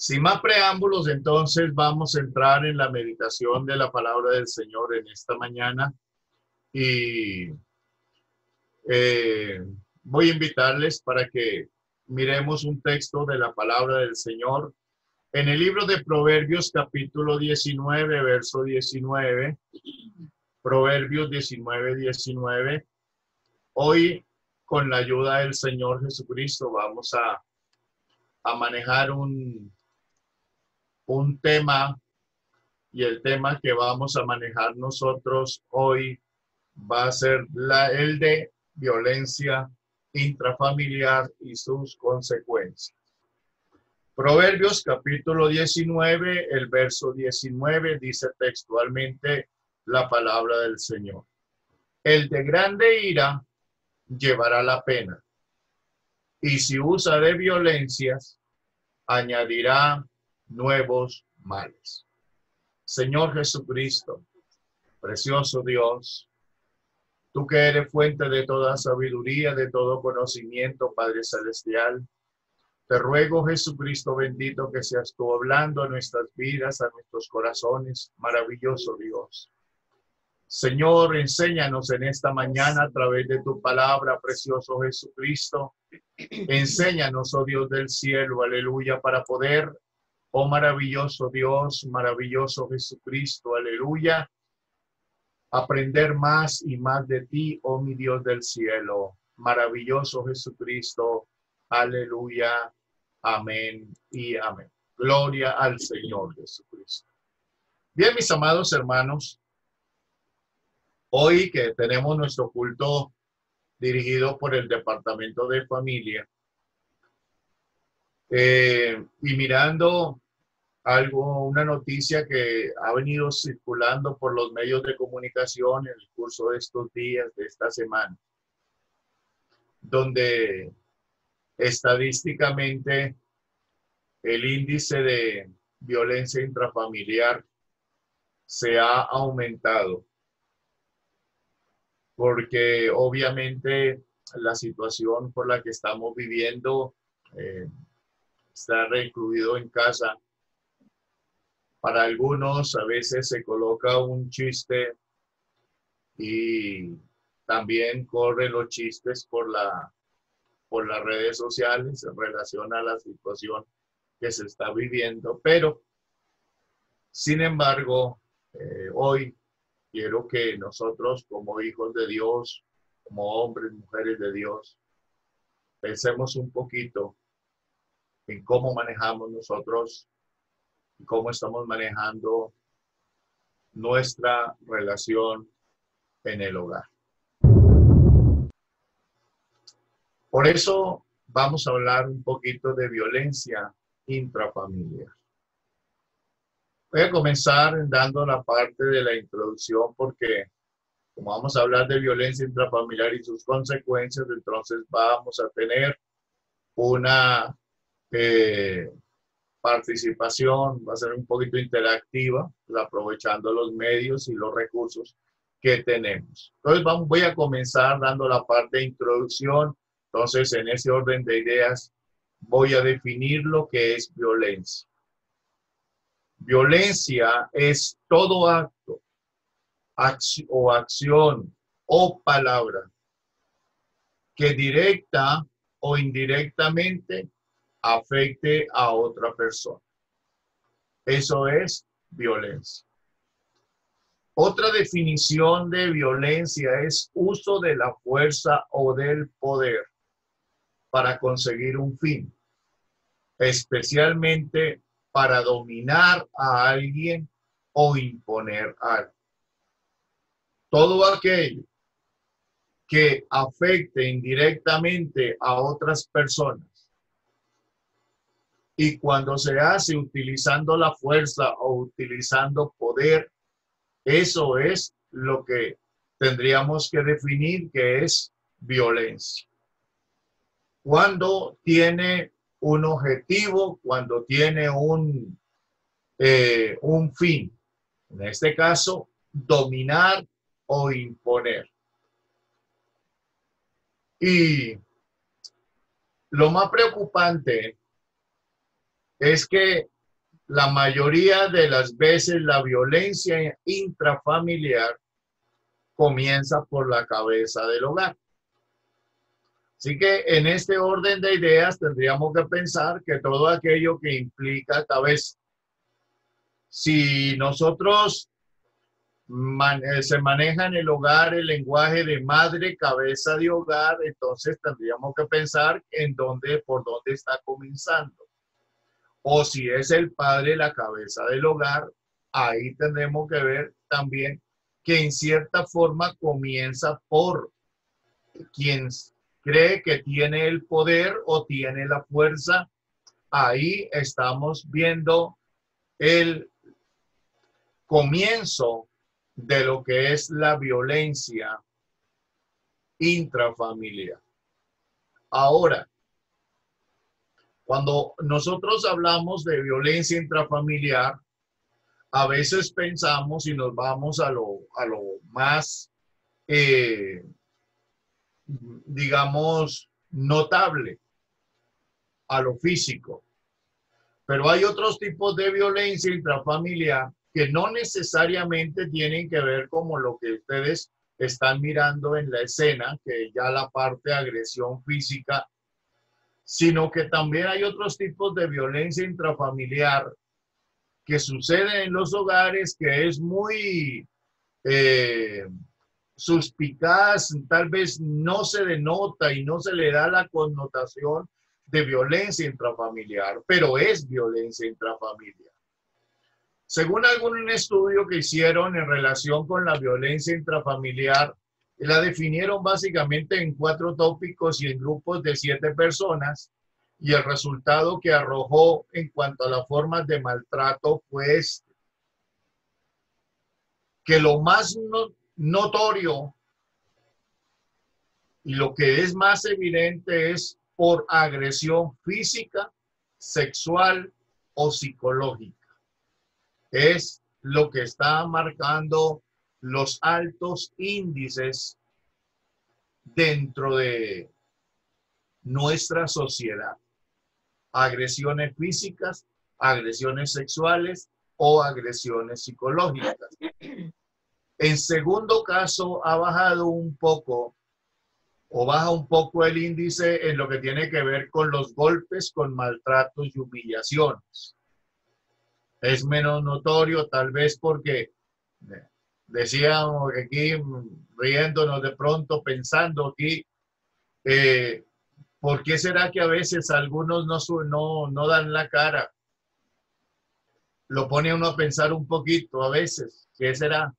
Sin más preámbulos, entonces vamos a entrar en la meditación de la palabra del Señor en esta mañana y voy a invitarles para que miremos un texto de la palabra del Señor en el libro de Proverbios capítulo 19, verso 19. Proverbios 19, 19. Hoy, con la ayuda del Señor Jesucristo, vamos a manejar un tema, y el tema que vamos a manejar nosotros hoy va a ser el de violencia intrafamiliar y sus consecuencias. Proverbios capítulo 19, el verso 19 dice textualmente la palabra del Señor. El de grande ira llevará la pena, y si usa de violencias, añadirá nuevos males. Señor Jesucristo, precioso Dios, tú que eres fuente de toda sabiduría, de todo conocimiento, Padre Celestial, te ruego, Jesucristo bendito, que seas tú hablando a nuestras vidas, a nuestros corazones, maravilloso Dios. Señor, enséñanos en esta mañana a través de tu palabra, precioso Jesucristo. Enséñanos, oh Dios del cielo, aleluya, para poder, oh maravilloso Dios, maravilloso Jesucristo, aleluya, aprender más y más de ti, oh mi Dios del cielo, maravilloso Jesucristo, aleluya, amén y amén. Gloria al Señor Jesucristo. Bien, mis amados hermanos, hoy que tenemos nuestro culto dirigido por el Departamento de Familia, y mirando una noticia que ha venido circulando por los medios de comunicación en el curso de estos días, de esta semana, donde estadísticamente el índice de violencia intrafamiliar se ha aumentado, porque obviamente la situación por la que estamos viviendo, estar recluido en casa, para algunos a veces se coloca un chiste y también corren los chistes por las redes sociales en relación a la situación que se está viviendo. Pero, sin embargo, hoy quiero que nosotros como hijos de Dios, como hombres, mujeres de Dios, pensemos un poquito en cómo manejamos nosotros y cómo estamos manejando nuestra relación en el hogar. Por eso vamos a hablar un poquito de violencia intrafamiliar. Voy a comenzar dando la parte de la introducción porque como vamos a hablar de violencia intrafamiliar y sus consecuencias, entonces vamos a tener una participación, va a ser un poquito interactiva, pues aprovechando los medios y los recursos que tenemos. Entonces voy a comenzar dando la parte de introducción. Entonces, en ese orden de ideas, voy a definir lo que es violencia. Violencia es todo acto, acción o palabra que directa o indirectamente afecte a otra persona. Eso es violencia. Otra definición de violencia es uso de la fuerza o del poder para conseguir un fin, especialmente para dominar a alguien o imponer algo. Todo aquello que afecte indirectamente a otras personas y cuando se hace utilizando la fuerza o utilizando poder, eso es lo que tendríamos que definir que es violencia. Cuando tiene un objetivo, cuando tiene un fin, en este caso, dominar o imponer. Y lo más preocupante es que la mayoría de las veces la violencia intrafamiliar comienza por la cabeza del hogar. Así que en este orden de ideas tendríamos que pensar que todo aquello que implica cabeza, si nosotros se maneja en el hogar el lenguaje de madre, cabeza de hogar, entonces tendríamos que pensar en dónde, por dónde está comenzando. O si es el padre la cabeza del hogar, ahí tendremos que ver también que en cierta forma comienza por quien cree que tiene el poder o tiene la fuerza. Ahí estamos viendo el comienzo de lo que es la violencia intrafamiliar. Ahora, cuando nosotros hablamos de violencia intrafamiliar, a veces pensamos y nos vamos a lo más, digamos, notable, a lo físico. Pero hay otros tipos de violencia intrafamiliar que no necesariamente tienen que ver como lo que ustedes están mirando en la escena, que ya la parte de agresión física, sino que también hay otros tipos de violencia intrafamiliar que sucede en los hogares, que es muy suspicaz, tal vez no se denota y no se le da la connotación de violencia intrafamiliar, pero es violencia intrafamiliar. Según algún estudio que hicieron en relación con la violencia intrafamiliar, la definieron básicamente en 4 tópicos y en grupos de 7 personas, y el resultado que arrojó en cuanto a las formas de maltrato fue que lo más notorio y lo que es más evidente es por agresión física, sexual o psicológica. Es lo que está marcando los altos índices dentro de nuestra sociedad. Agresiones físicas, agresiones sexuales o agresiones psicológicas. En segundo caso, ha bajado un poco o baja un poco el índice en lo que tiene que ver con los golpes, con maltratos y humillaciones. Es menos notorio, tal vez porque decíamos aquí, riéndonos de pronto, pensando aquí, ¿por qué será que a veces algunos no dan la cara? Lo pone uno a pensar un poquito a veces. ¿Qué será?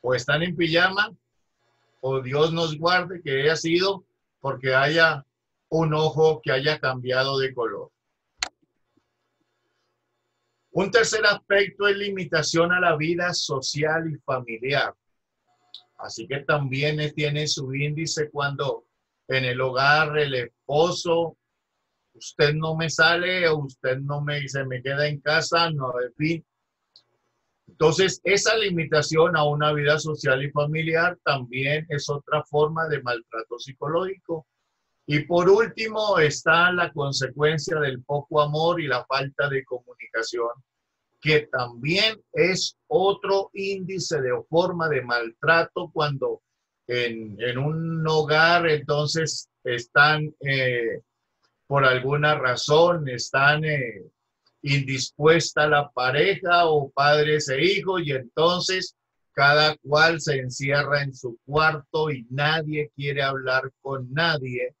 O están en pijama, o Dios nos guarde que haya sido porque haya un ojo que haya cambiado de color. Un tercer aspecto es limitación a la vida social y familiar. Así que también tiene su índice cuando en el hogar el esposo, usted no me sale, o usted se me queda en casa, no, en fin. Entonces, esa limitación a una vida social y familiar también es otra forma de maltrato psicológico. Y por último está la consecuencia del poco amor y la falta de comunicación, que también es otro índice de forma de maltrato cuando en un hogar entonces están por alguna razón, están indispuesta la pareja o padres e hijos, y entonces cada cual se encierra en su cuarto y nadie quiere hablar con nadie.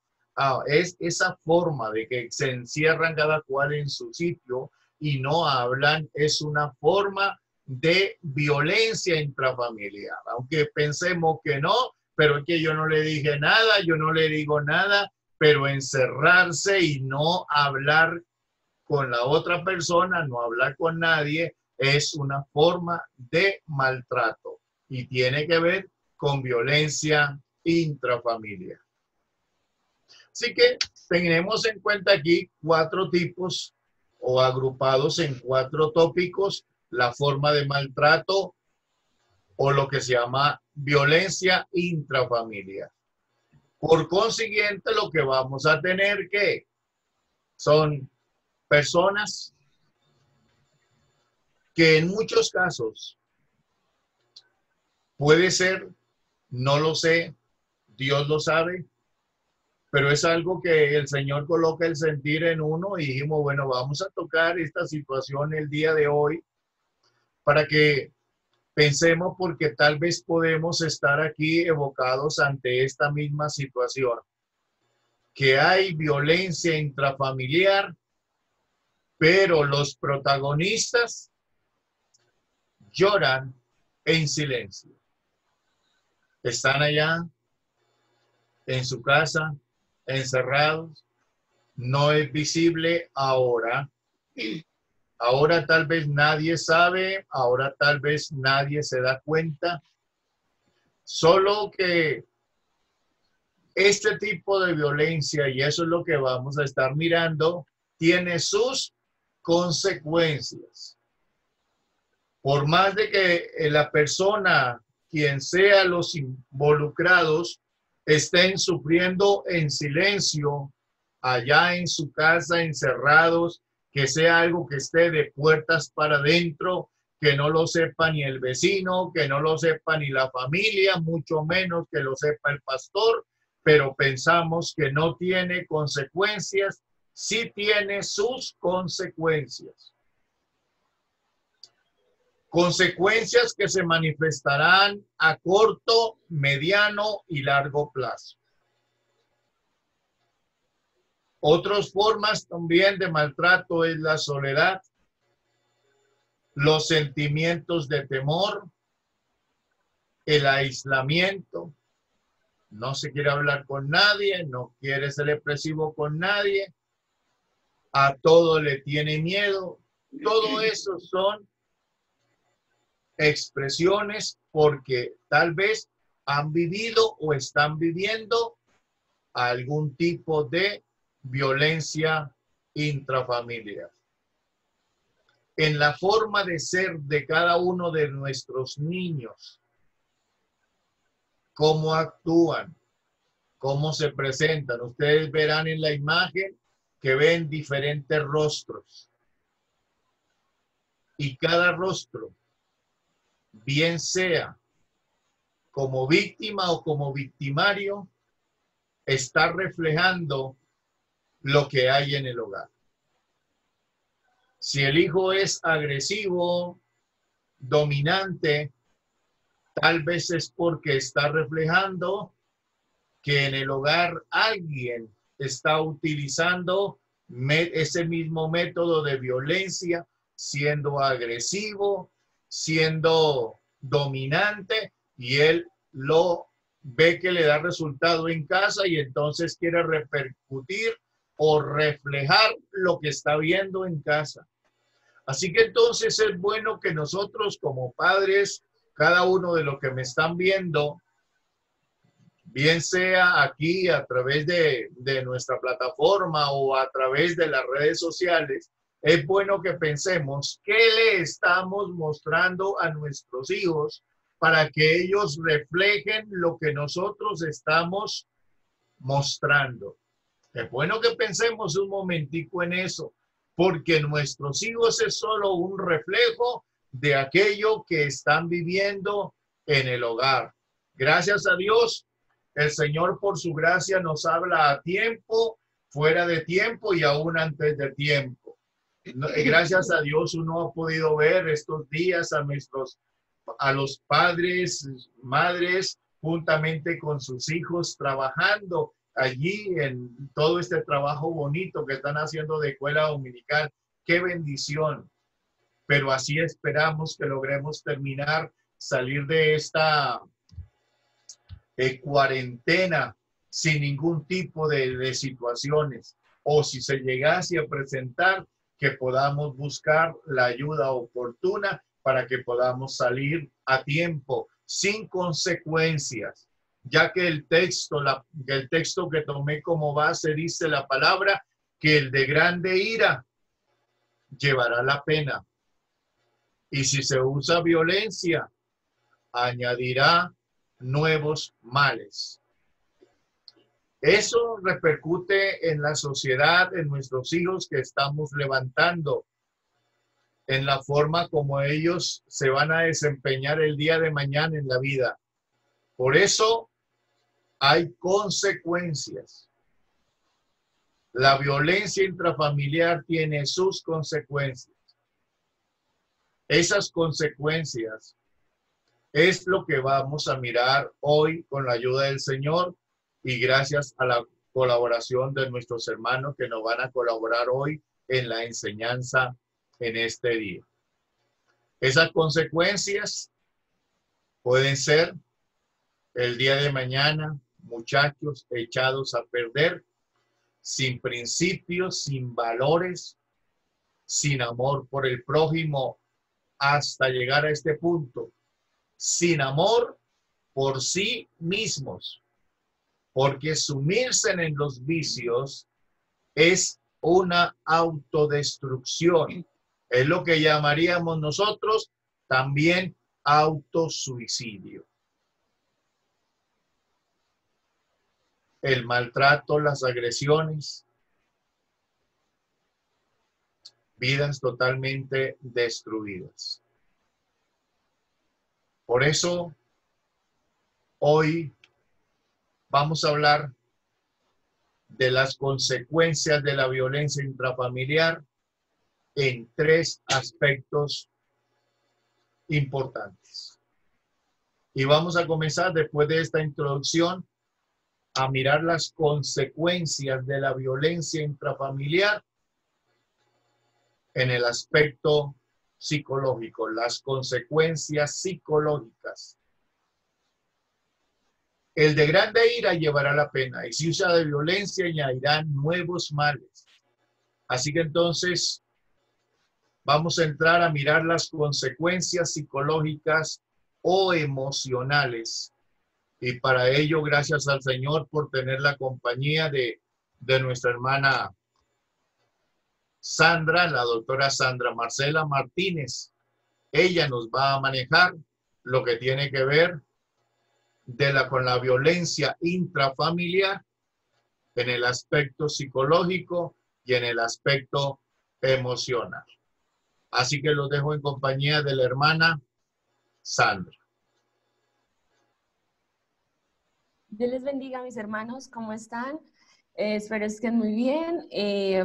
Es esa forma de que se encierran cada cual en su sitio y no hablan, es una forma de violencia intrafamiliar. Aunque pensemos que no, pero es que yo no le dije nada, yo no le digo nada, pero encerrarse y no hablar con la otra persona, no hablar con nadie, es una forma de maltrato y tiene que ver con violencia intrafamiliar. Así que tenemos en cuenta aquí 4 tipos o agrupados en 4 tópicos: la forma de maltrato o lo que se llama violencia intrafamiliar. Por consiguiente, lo que vamos a tener que son personas que en muchos casos puede ser, no lo sé, Dios lo sabe, pero es algo que el Señor coloca el sentir en uno y dijimos, bueno, vamos a tocar esta situación el día de hoy para que pensemos, porque tal vez podemos estar aquí evocados ante esta misma situación, que hay violencia intrafamiliar, pero los protagonistas lloran en silencio. Están allá en su casa, encerrados, no es visible ahora. Ahora tal vez nadie sabe, ahora tal vez nadie se da cuenta, solo que este tipo de violencia, y eso es lo que vamos a estar mirando, tiene sus consecuencias. Por más de que la persona, quien sea los involucrados, estén sufriendo en silencio, allá en su casa, encerrados, que sea algo que esté de puertas para adentro, que no lo sepa ni el vecino, que no lo sepa ni la familia, mucho menos que lo sepa el pastor, pero pensamos que no tiene consecuencias, sí tiene sus consecuencias. Consecuencias que se manifestarán a corto, mediano y largo plazo. Otras formas también de maltrato es la soledad, los sentimientos de temor, el aislamiento, no se quiere hablar con nadie, no quiere ser expresivo con nadie, a todo le tiene miedo. Todo eso son expresiones porque tal vez han vivido o están viviendo algún tipo de violencia intrafamiliar. En la forma de ser de cada uno de nuestros niños, cómo actúan, cómo se presentan. Ustedes verán en la imagen que ven diferentes rostros. Y cada rostro, bien sea como víctima o como victimario, está reflejando lo que hay en el hogar. Si el hijo es agresivo, dominante, tal vez es porque está reflejando que en el hogar alguien está utilizando ese mismo método de violencia, siendo agresivo, siendo dominante, y él lo ve que le da resultado en casa y entonces quiere repercutir o reflejar lo que está viendo en casa. Así que entonces es bueno que nosotros como padres, cada uno de los que me están viendo, bien sea aquí a través de nuestra plataforma o a través de las redes sociales, es bueno que pensemos qué le estamos mostrando a nuestros hijos para que ellos reflejen lo que nosotros estamos mostrando. Es bueno que pensemos un momentico en eso, porque nuestros hijos es solo un reflejo de aquello que están viviendo en el hogar. Gracias a Dios, el Señor por su gracia nos habla a tiempo, fuera de tiempo y aún antes de tiempo. Gracias a Dios uno ha podido ver estos días a los padres, madres, juntamente con sus hijos, trabajando allí en todo este trabajo bonito que están haciendo de escuela dominical. ¡Qué bendición! Pero así esperamos que logremos terminar, salir de esta cuarentena sin ningún tipo de situaciones, o si se llegase a presentar, que podamos buscar la ayuda oportuna para que podamos salir a tiempo, sin consecuencias, ya que el texto que tomé como base dice la palabra que el de grande ira llevará la pena, y si se usa violencia, añadirá nuevos males. Eso repercute en la sociedad, en nuestros hijos que estamos levantando. en la forma como ellos se van a desempeñar el día de mañana en la vida. Por eso hay consecuencias. La violencia intrafamiliar tiene sus consecuencias. Esas consecuencias es lo que vamos a mirar hoy con la ayuda del Señor y gracias a la colaboración de nuestros hermanos que nos van a colaborar hoy en la enseñanza en este día. Esas consecuencias pueden ser el día de mañana, muchachos echados a perder, sin principios, sin valores, sin amor por el prójimo, hasta llegar a este punto, sin amor por sí mismos, porque sumirse en los vicios es una autodestrucción. Es lo que llamaríamos nosotros también autosuicidio. El maltrato, las agresiones, vidas totalmente destruidas. Por eso, hoy vamos a hablar de las consecuencias de la violencia intrafamiliar en 3 aspectos importantes. Y vamos a comenzar después de esta introducción a mirar las consecuencias de la violencia intrafamiliar en el aspecto psicológico, las consecuencias psicológicas. El de grande ira llevará la pena, y si usa de violencia añadirá nuevos males. Así que entonces vamos a entrar a mirar las consecuencias psicológicas o emocionales. Y para ello, gracias al Señor por tener la compañía de nuestra hermana Sandra, la doctora Sandra Marcela Martínez. Ella nos va a manejar lo que tiene que ver con la violencia intrafamiliar en el aspecto psicológico y en el aspecto emocional. Así que los dejo en compañía de la hermana Sandra. Dios les bendiga, mis hermanos, ¿cómo están? Espero que estén muy bien.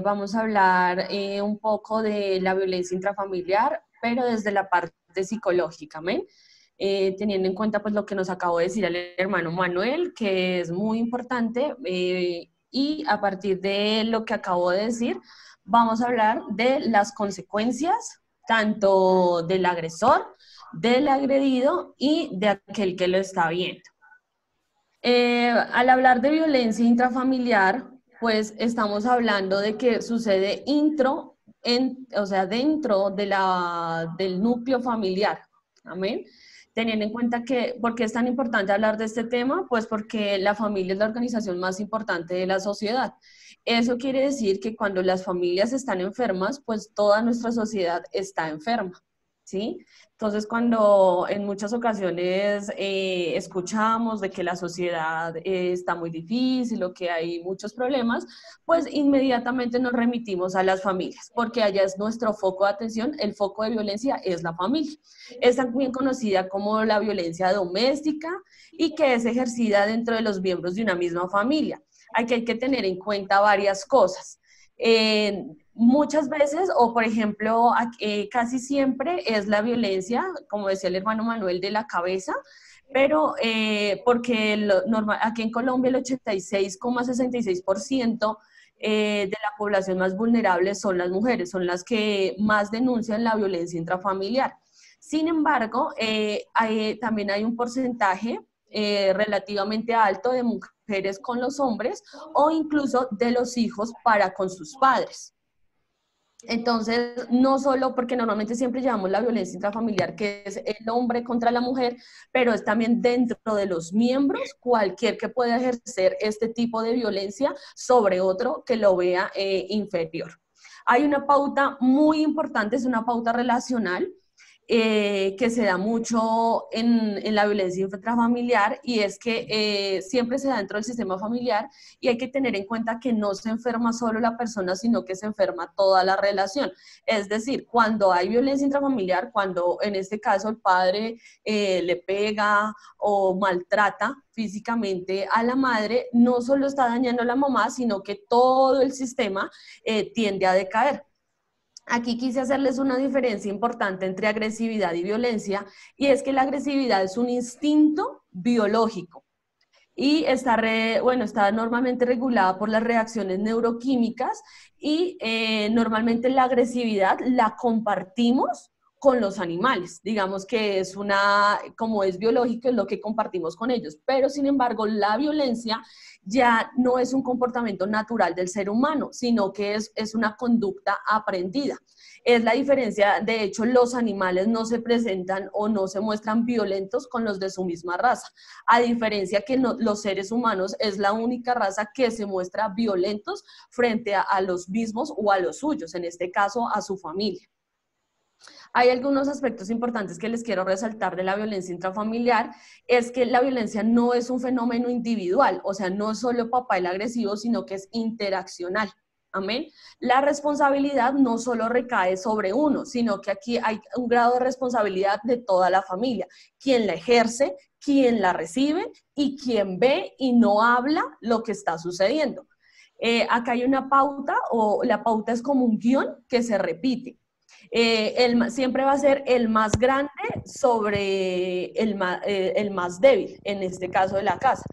Vamos a hablar un poco de la violencia intrafamiliar, pero desde la parte psicológica, ¿amén? Teniendo en cuenta pues lo que nos acabó de decir el hermano Manuel, que es muy importante, y a partir de lo que acabo de decir, vamos a hablar de las consecuencias tanto del agresor, del agredido y de aquel que lo está viendo. Al hablar de violencia intrafamiliar, pues estamos hablando de que sucede dentro del núcleo familiar. Amén. Teniendo en cuenta que, ¿por qué es tan importante hablar de este tema? Pues porque la familia es la organización más importante de la sociedad. Eso quiere decir que cuando las familias están enfermas, pues toda nuestra sociedad está enferma, ¿sí? Entonces, cuando en muchas ocasiones escuchamos de que la sociedad está muy difícil o que hay muchos problemas, pues inmediatamente nos remitimos a las familias, porque allá es nuestro foco de atención, el foco de violencia es la familia. Es también conocida como la violencia doméstica y que es ejercida dentro de los miembros de una misma familia. Aquí hay que tener en cuenta varias cosas. Muchas veces, o por ejemplo, casi siempre es la violencia, como decía el hermano Manuel, de la cabeza, pero porque aquí en Colombia el 86,66% de la población más vulnerable son las mujeres, son las que más denuncian la violencia intrafamiliar. Sin embargo, también hay un porcentaje relativamente alto de mujeres con los hombres o incluso de los hijos para con sus padres. Entonces, no solo porque normalmente siempre llamamos la violencia intrafamiliar, que es el hombre contra la mujer, pero es también dentro de los miembros, cualquier que pueda ejercer este tipo de violencia sobre otro que lo vea inferior. Hay una pauta muy importante, es una pauta relacional, que se da mucho en la violencia intrafamiliar, y es que siempre se da dentro del sistema familiar, y hay que tener en cuenta que no se enferma solo la persona, sino que se enferma toda la relación. Es decir, cuando hay violencia intrafamiliar, cuando en este caso el padre le pega o maltrata físicamente a la madre, no solo está dañando a la mamá, sino que todo el sistema tiende a decaer. Aquí quise hacerles una diferencia importante entre agresividad y violencia, y es que la agresividad es un instinto biológico y está normalmente regulada por las reacciones neuroquímicas, y normalmente la agresividad la compartimos con los animales. Digamos que como es biológico, es lo que compartimos con ellos, pero sin embargo la violencia ya no es un comportamiento natural del ser humano, sino que es una conducta aprendida. Es la diferencia. De hecho, los animales no se presentan o no se muestran violentos con los de su misma raza, a diferencia que los seres humanos es la única raza que se muestra violentos frente a los mismos o a los suyos, en este caso a su familia. Hay algunos aspectos importantes que les quiero resaltar de la violencia intrafamiliar. Es que la violencia no es un fenómeno individual, o sea, no es solo papá el agresivo, sino que es interaccional. Amén. La responsabilidad no solo recae sobre uno, sino que aquí hay un grado de responsabilidad de toda la familia. Quien la ejerce, quien la recibe y quien ve y no habla lo que está sucediendo. Acá hay una pauta, o la pauta es como un guión que se repite. Siempre va a ser el más grande sobre el más débil, en este caso de la casa.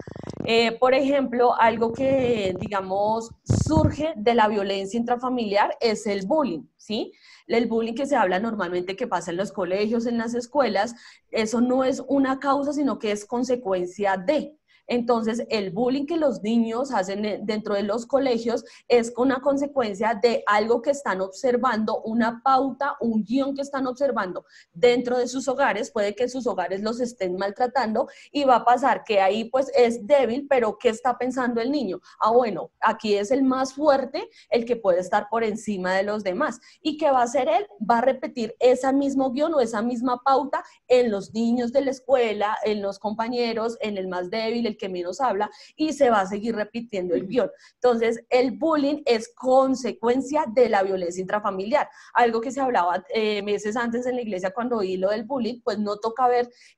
Por ejemplo, algo que, digamos, surge de la violencia intrafamiliar es el bullying, ¿sí? El bullying que se habla normalmente, que pasa en los colegios, en las escuelas, eso no es una causa, sino que es consecuencia de. Entonces, el bullying que los niños hacen dentro de los colegios es una consecuencia de algo que están observando, una pauta, un guión que están observando dentro de sus hogares. Puede que en sus hogares los estén maltratando, y va a pasar que ahí pues es débil, pero ¿qué está pensando el niño? Ah, bueno, aquí es el más fuerte, el que puede estar por encima de los demás. ¿Y qué va a hacer él? Va a repetir ese mismo guión o esa misma pauta en los niños de la escuela, en los compañeros, en el más débil, el que menos habla, y se va a seguir repitiendo el guión. Entonces, el bullying es consecuencia de la violencia intrafamiliar. Algo que se hablaba meses antes en la iglesia cuando oí lo del bullying, pues no toca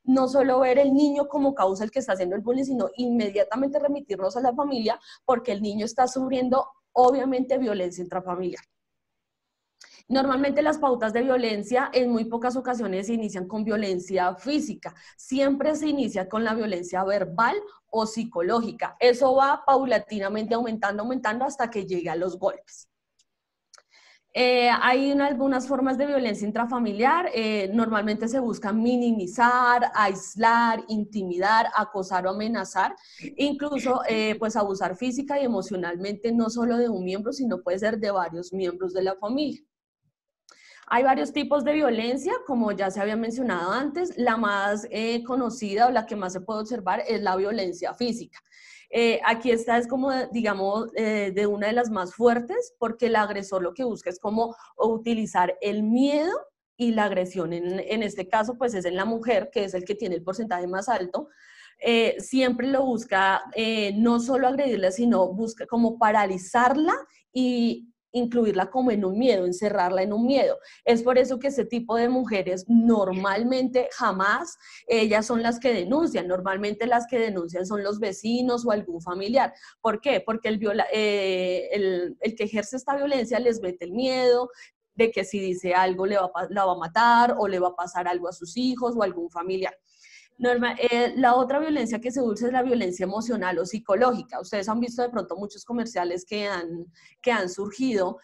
no solo ver el niño como causa el que está haciendo el bullying, sino inmediatamente remitirnos a la familia, porque el niño está sufriendo, obviamente, violencia intrafamiliar. Normalmente las pautas de violencia en muy pocas ocasiones se inician con violencia física, siempre se inicia con la violencia verbal o psicológica. Eso va paulatinamente aumentando hasta que llegue a los golpes. Hay algunas formas de violencia intrafamiliar. Normalmente se busca minimizar, aislar, intimidar, acosar o amenazar, incluso pues abusar física y emocionalmente no solo de un miembro, sino puede ser de varios miembros de la familia. Hay varios tipos de violencia, como ya se había mencionado antes. La más conocida o la que más se puede observar es la violencia física. Aquí esta es como, digamos, de una de las más fuertes, porque el agresor lo que busca es como utilizar el miedo y la agresión. En este caso, pues es en la mujer, que es el que tiene el porcentaje más alto. Siempre lo busca no solo agredirla, sino busca como paralizarla y incluirla como en un miedo, encerrarla en un miedo. Es por eso que ese tipo de mujeres normalmente jamás ellas son las que denuncian. Normalmente las que denuncian son los vecinos o algún familiar. ¿Por qué? Porque el que ejerce esta violencia les mete el miedo de que si dice algo la va a matar, o le va a pasar algo a sus hijos o a algún familiar. La otra violencia que se usa es la violencia emocional o psicológica. Ustedes han visto de pronto muchos comerciales que han surgido,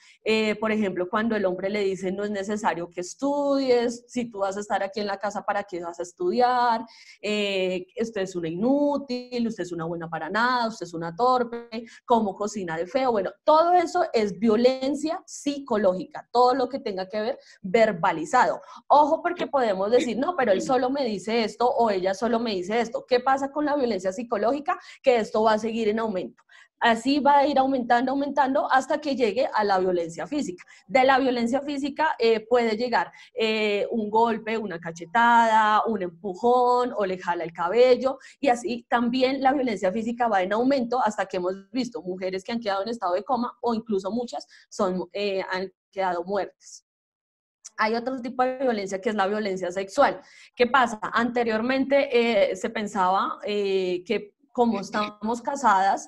por ejemplo, cuando el hombre le dice: no es necesario que estudies, si tú vas a estar aquí en la casa, ¿para qué vas a estudiar? Usted es una inútil, usted es una buena para nada, usted es una torpe, cómo cocina de feo. Bueno, todo eso es violencia psicológica, todo lo que tenga que ver verbalizado. Ojo, porque podemos decir: no, pero él solo me dice esto, o ella solo me dice esto. ¿Qué pasa con la violencia psicológica? Que esto va a seguir en aumento. Así va a ir aumentando, aumentando hasta que llegue a la violencia física. De la violencia física puede llegar un golpe, una cachetada, un empujón o le jala el cabello, y así también la violencia física va en aumento hasta que hemos visto mujeres que han quedado en estado de coma o incluso muchas han quedado muertas. Hay otro tipo de violencia que es la violencia sexual. ¿Qué pasa? Anteriormente se pensaba que como estamos casadas,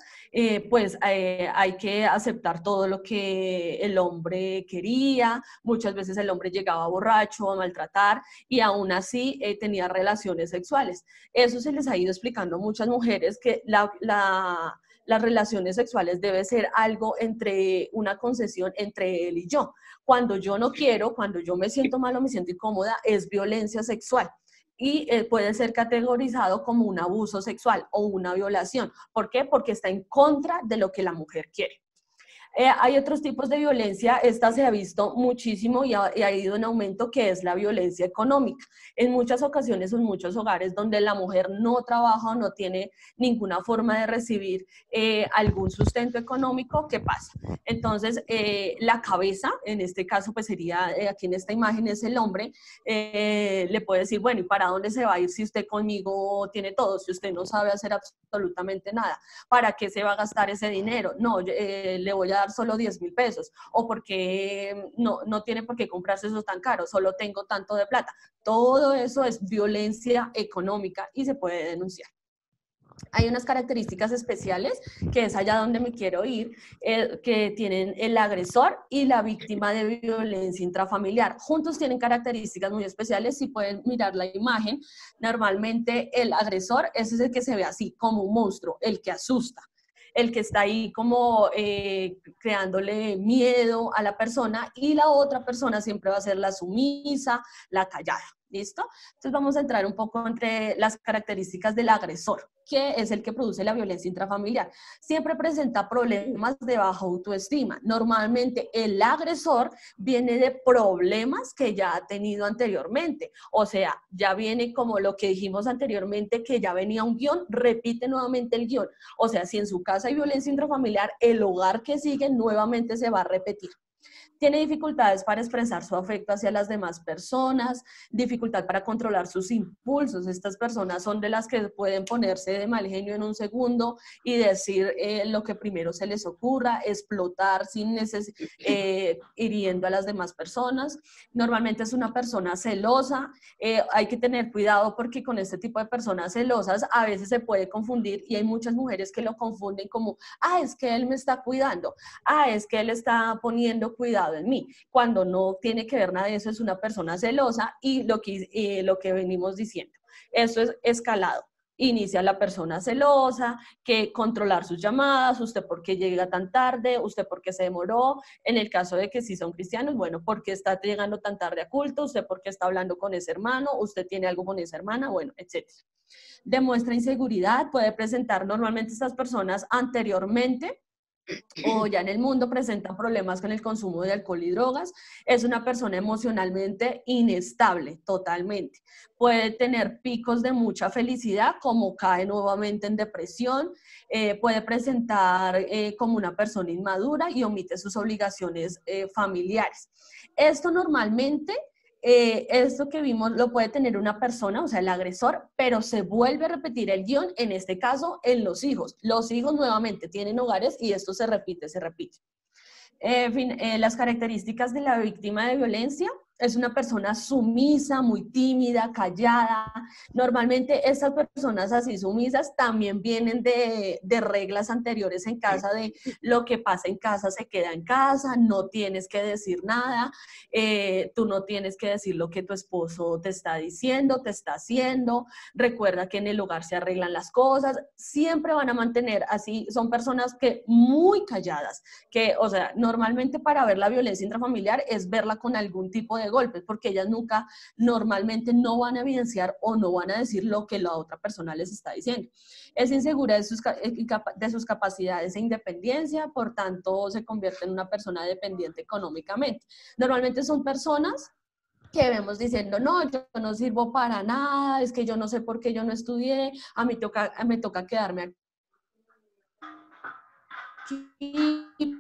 pues hay que aceptar todo lo que el hombre quería. Muchas veces el hombre llegaba borracho a maltratar y aún así tenía relaciones sexuales. Eso se les ha ido explicando a muchas mujeres que las relaciones sexuales debe ser algo entre una concesión entre él y yo. Cuando yo no quiero, cuando yo me siento mal o me siento incómoda, es violencia sexual. Y puede ser categorizado como un abuso sexual o una violación. ¿Por qué? Porque está en contra de lo que la mujer quiere. Hay otros tipos de violencia, esta se ha visto muchísimo y ha ido en aumento, que es la violencia económica. En muchas ocasiones, en muchos hogares donde la mujer no trabaja o no tiene ninguna forma de recibir algún sustento económico, ¿qué pasa? Entonces, la cabeza, en este caso, pues sería, aquí en esta imagen es el hombre, le puede decir, bueno, ¿y para dónde se va a ir si usted conmigo tiene todo? Si usted no sabe hacer absolutamente nada, ¿para qué se va a gastar ese dinero? No, le voy a dar solo 10,000 pesos, o porque no tiene por qué comprarse eso tan caro, solo tengo tanto de plata. Todo eso es violencia económica y se puede denunciar. Hay unas características especiales, que es allá donde me quiero ir, que tienen el agresor y la víctima de violencia intrafamiliar. Juntos tienen características muy especiales. Si pueden mirar la imagen, normalmente el agresor ese es el que se ve así, como un monstruo, el que asusta, el que está ahí como creándole miedo a la persona, y la otra persona siempre va a ser la sumisa, la callada. ¿Listo? Entonces vamos a entrar un poco entre las características del agresor, que es el que produce la violencia intrafamiliar. Siempre presenta problemas de baja autoestima. Normalmente el agresor viene de problemas que ya ha tenido anteriormente. O sea, ya viene como lo que dijimos anteriormente, que ya venía un guión, repite nuevamente el guión. O sea, si en su casa hay violencia intrafamiliar, el hogar que sigue nuevamente se va a repetir. Tiene dificultades para expresar su afecto hacia las demás personas, dificultad para controlar sus impulsos. Estas personas son de las que pueden ponerse de mal genio en un segundo y decir lo que primero se les ocurra, explotar sin hiriendo a las demás personas. Normalmente es una persona celosa. Hay que tener cuidado porque con este tipo de personas celosas a veces se puede confundir, y hay muchas mujeres que lo confunden como, es que él me está cuidando, es que él está poniendo cuidado en mí, cuando no tiene que ver nada de eso. Es una persona celosa, y lo que venimos diciendo, eso es escalado. Inicia la persona celosa, que controlar sus llamadas, usted por qué llega tan tarde, usted por qué se demoró, en el caso de que sí son cristianos, bueno, ¿por qué está llegando tan tarde a culto? ¿Usted por qué está hablando con ese hermano? ¿Usted tiene algo con esa hermana? Bueno, etc. Demuestra inseguridad, puede presentar normalmente estas personas anteriormente o ya en el mundo presentan problemas con el consumo de alcohol y drogas. Es una persona emocionalmente inestable, totalmente. Puede tener picos de mucha felicidad, como cae nuevamente en depresión. Puede presentar como una persona inmadura y omite sus obligaciones familiares. Esto normalmente... esto que vimos lo puede tener una persona, o sea, el agresor, pero se vuelve a repetir el guión, en este caso, en los hijos. Los hijos nuevamente tienen hogares y esto se repite, se repite. En fin, las características de la víctima de violencia: es una persona sumisa, muy tímida, callada. Normalmente estas personas así sumisas también vienen de reglas anteriores en casa, de lo que pasa en casa se queda en casa, no tienes que decir nada, tú no tienes que decir lo que tu esposo te está diciendo, te está haciendo, recuerda que en el hogar se arreglan las cosas. Siempre van a mantener así, son personas que muy calladas, que, o sea, normalmente para ver la violencia intrafamiliar es verla con algún tipo de golpes, porque ellas nunca, normalmente no van a evidenciar o no van a decir lo que la otra persona les está diciendo. Es insegura de sus capacidades e independencia, por tanto se convierte en una persona dependiente económicamente. Normalmente son personas que vemos diciendo, no, yo no sirvo para nada, es que yo no sé por qué yo no estudié, a mí me toca quedarme aquí. aquí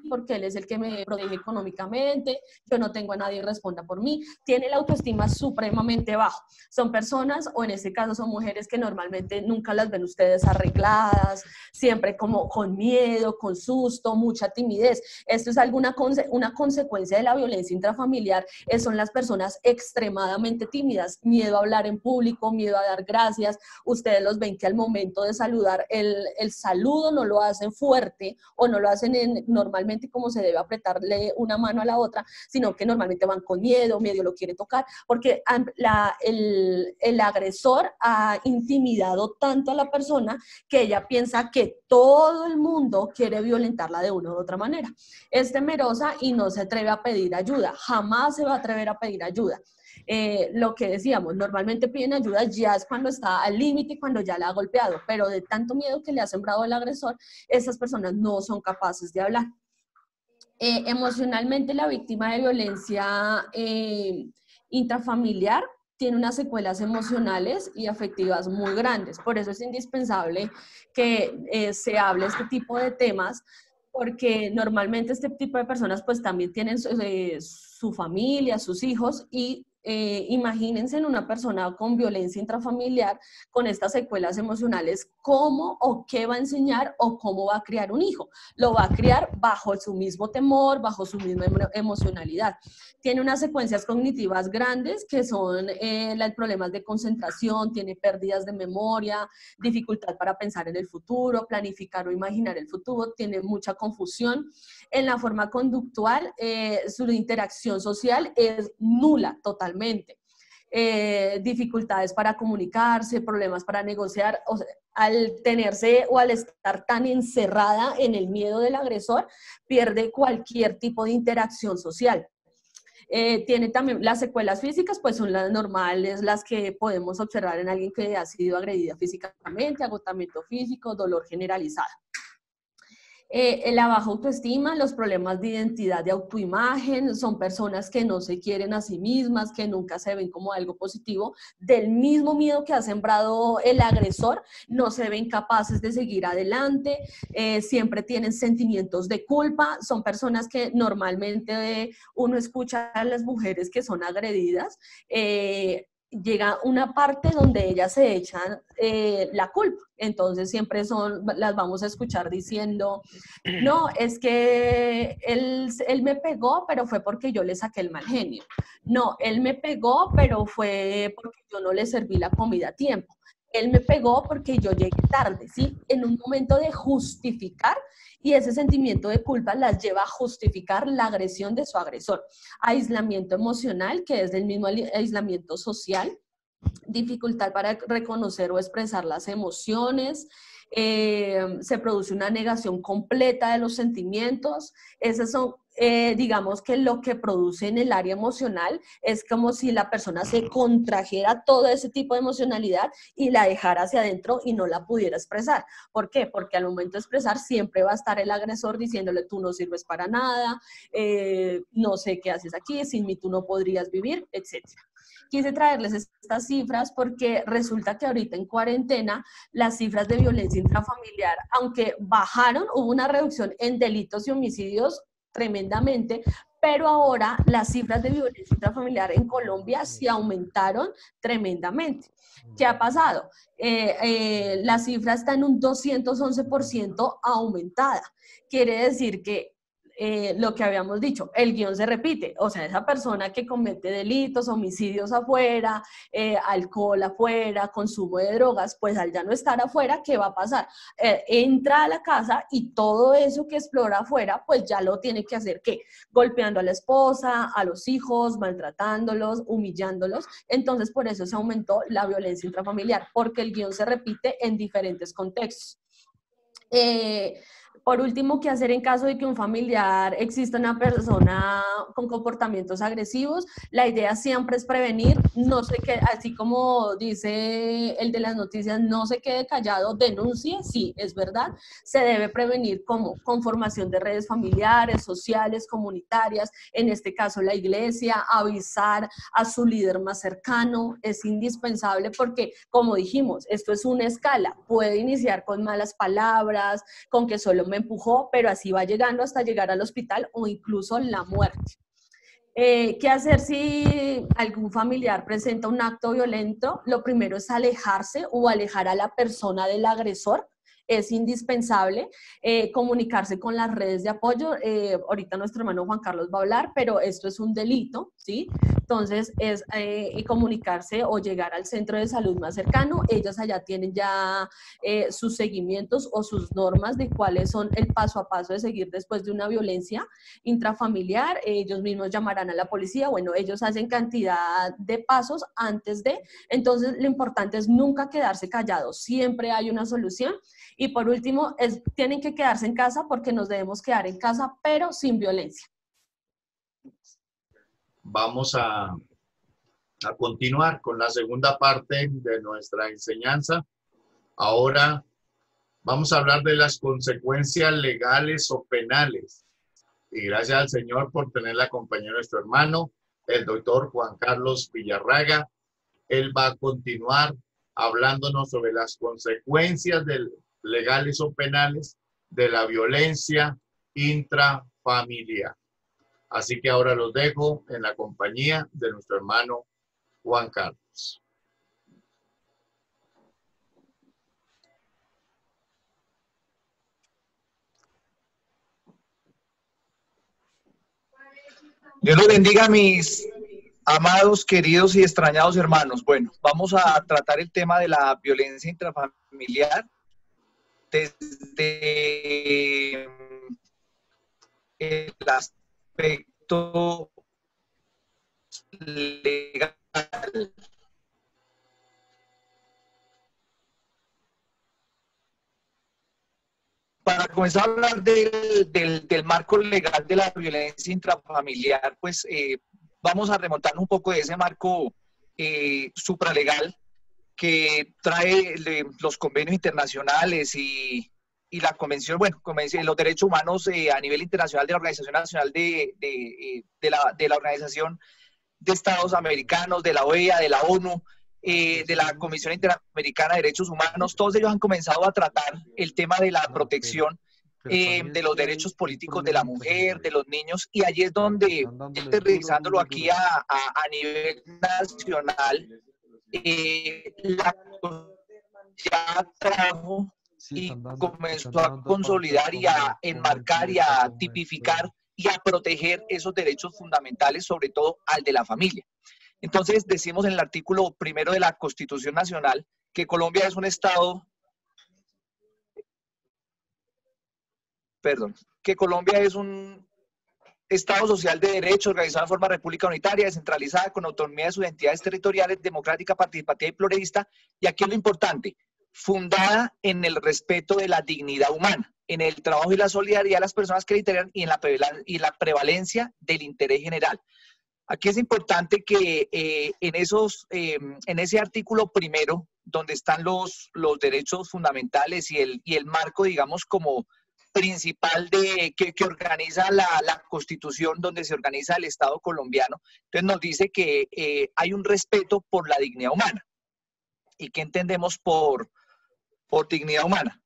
porque él es el que me protege económicamente, yo no tengo a nadie que responda por mí. Tiene la autoestima supremamente bajo. Son personas, o en este caso son mujeres que normalmente nunca las ven ustedes arregladas, siempre como con miedo, con susto, mucha timidez. Esto es una consecuencia de la violencia intrafamiliar. Son las personas extremadamente tímidas, miedo a hablar en público, miedo a dar gracias. Ustedes los ven que al momento de saludar, el saludo no lo hacen fuerte o no lo hacen normalmente como se debe, apretarle una mano a la otra, sino que normalmente van con miedo, medio lo quiere tocar, porque el agresor ha intimidado tanto a la persona que ella piensa que todo el mundo quiere violentarla de una u otra manera. Es temerosa y no se atreve a pedir ayuda, jamás se va a atrever a pedir ayuda. Lo que decíamos, normalmente piden ayuda ya es cuando está al límite, cuando ya la ha golpeado, pero de tanto miedo que le ha sembrado el agresor, esas personas no son capaces de hablar. Emocionalmente, la víctima de violencia intrafamiliar tiene unas secuelas emocionales y afectivas muy grandes. Por eso es indispensable que se hable este tipo de temas, porque normalmente este tipo de personas pues también tienen su familia, sus hijos, y imagínense en una persona con violencia intrafamiliar, con estas secuelas emocionales, cómo o qué va a enseñar o cómo va a criar un hijo. Lo va a criar bajo su mismo temor, bajo su misma emocionalidad. Tiene unas secuencias cognitivas grandes que son problemas de concentración, tiene pérdidas de memoria, dificultad para pensar en el futuro, planificar o imaginar el futuro, tiene mucha confusión. En la forma conductual, su interacción social es nula totalmente. Dificultades para comunicarse, problemas para negociar, o sea, al tenerse o al estar tan encerrada en el miedo del agresor, pierde cualquier tipo de interacción social. Tiene también las secuelas físicas, pues son las normales, las que podemos observar en alguien que ha sido agredida físicamente, agotamiento físico, dolor generalizado. La baja autoestima, los problemas de identidad, de autoimagen, son personas que no se quieren a sí mismas, que nunca se ven como algo positivo, del mismo miedo que ha sembrado el agresor, no se ven capaces de seguir adelante, siempre tienen sentimientos de culpa, son personas que normalmente uno escucha a las mujeres que son agredidas, llega una parte donde ellas se echan la culpa. Entonces siempre las vamos a escuchar diciendo, no, es que él me pegó, pero fue porque yo le saqué el mal genio. No, él me pegó, pero fue porque yo no le serví la comida a tiempo. Él me pegó porque yo llegué tarde, ¿sí? En un momento de justificar, y ese sentimiento de culpa las lleva a justificar la agresión de su agresor. Aislamiento emocional, que es el mismo aislamiento social, dificultad para reconocer o expresar las emociones, se produce una negación completa de los sentimientos. Esas son, digamos que lo que produce en el área emocional es como si la persona se contrajera todo ese tipo de emocionalidad y la dejara hacia adentro y no la pudiera expresar. ¿Por qué? Porque al momento de expresar siempre va a estar el agresor diciéndole, tú no sirves para nada, no sé qué haces aquí, sin mí tú no podrías vivir, etc. Quise traerles estas cifras porque resulta que ahorita en cuarentena las cifras de violencia intrafamiliar, aunque bajaron, hubo una reducción en delitos y homicidios tremendamente, pero ahora las cifras de violencia intrafamiliar en Colombia se aumentaron tremendamente. ¿Qué ha pasado? La cifra está en un 211% aumentada. Quiere decir que lo que habíamos dicho, el guión se repite, o sea, esa persona que comete delitos, homicidios afuera, alcohol afuera, consumo de drogas, pues al ya no estar afuera, ¿qué va a pasar? Entra a la casa y todo eso que explora afuera, pues ya lo tiene que hacer, ¿qué? Golpeando a la esposa, a los hijos, maltratándolos, humillándolos. Entonces, por eso se aumentó la violencia intrafamiliar, porque el guión se repite en diferentes contextos. Por último, ¿qué hacer en caso de que un familiar exista una persona con comportamientos agresivos? La idea siempre es prevenir, no se quede, así como dice el de las noticias, no se quede callado, denuncie, sí, es verdad, se debe prevenir como con formación de redes familiares, sociales, comunitarias, en este caso la iglesia, avisar a su líder más cercano, es indispensable porque, como dijimos, esto es una escala, puede iniciar con malas palabras, con que solo me me empujó, pero así va llegando hasta llegar al hospital o incluso la muerte. ¿Qué hacer si algún familiar presenta un acto violento? Lo primero es alejarse o alejar a la persona del agresor. Es indispensable comunicarse con las redes de apoyo. Ahorita nuestro hermano Juan Carlos va a hablar, pero esto es un delito, ¿sí? Entonces, es comunicarse o llegar al centro de salud más cercano. Ellos allá tienen ya sus seguimientos o sus normas de cuáles son el paso a paso de seguir después de una violencia intrafamiliar. Ellos mismos llamarán a la policía. Bueno, ellos hacen cantidad de pasos antes de. Entonces, lo importante es nunca quedarse callados. Siempre hay una solución. Y por último, tienen que quedarse en casa porque nos debemos quedar en casa, pero sin violencia. Vamos a continuar con la segunda parte de nuestra enseñanza. Ahora vamos a hablar de las consecuencias legales o penales. Y gracias al Señor por tener la compañía de nuestro hermano, el doctor Juan Carlos Villarraga. Él va a continuar hablándonos sobre las consecuencias legales o penales de la violencia intrafamiliar. Así que ahora los dejo en la compañía de nuestro hermano Juan Carlos. Dios los bendiga, mis amados, queridos y extrañados hermanos. Bueno, vamos a tratar el tema de la violencia intrafamiliar desde el aspecto legal. Para comenzar a hablar del marco legal de la violencia intrafamiliar, pues vamos a remontarnos un poco de ese marco supralegal que trae los convenios internacionales y la convención, bueno, los derechos humanos a nivel internacional de la Organización Nacional de la Organización de Estados Americanos, de la OEA, de la ONU, de la Comisión Interamericana de Derechos Humanos. Todos ellos han comenzado a tratar el tema de la protección de los derechos políticos de la mujer, de los niños, y allí es donde, revisándolo aquí a nivel nacional, ya trajo y comenzó a consolidar y a enmarcar y a tipificar y a proteger esos derechos fundamentales, sobre todo al de la familia. Entonces, decimos en el artículo primero de la Constitución Nacional que Colombia es un Estado, que Colombia es un Estado social de derecho, organizado en forma república unitaria, descentralizada, con autonomía de sus entidades territoriales, democrática, participativa y pluralista. Y aquí es lo importante, fundada en el respeto de la dignidad humana, en el trabajo y la solidaridad de las personas que la integran y en la prevalencia del interés general. Aquí es importante que en ese artículo primero, donde están los derechos fundamentales y el marco, digamos, como principal que organiza la Constitución, donde se organiza el Estado colombiano, entonces nos dice que hay un respeto por la dignidad humana. ¿Y qué entendemos por dignidad humana?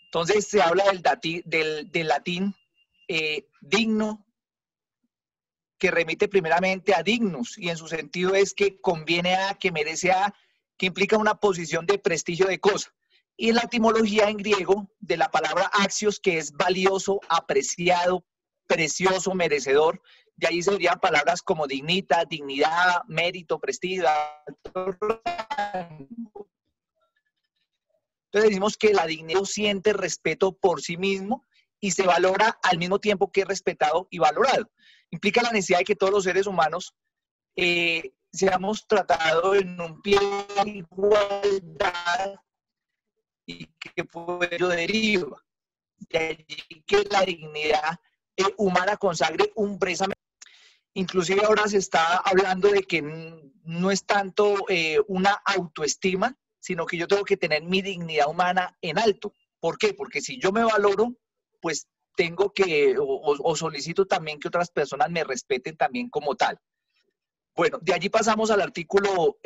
Entonces se habla del latín digno, que remite primeramente a dignus, y en su sentido es que conviene a, que merece a, que implica una posición de prestigio de cosa. Y la etimología en griego de la palabra axios, que es valioso, apreciado, precioso, merecedor, de ahí serían palabras como dignita, dignidad, mérito, prestigio. Entonces decimos que la dignidad siente respeto por sí mismo y se valora al mismo tiempo que es respetado y valorado. Implica la necesidad de que todos los seres humanos seamos tratados en un pie de igualdad y que por ello deriva. De allí que la dignidad humana consagre un precisamente. Inclusive ahora se está hablando de que no es tanto una autoestima, sino que yo tengo que tener mi dignidad humana en alto. ¿Por qué? Porque si yo me valoro, pues tengo que, o solicito también que otras personas me respeten también como tal. Bueno, de allí pasamos al artículo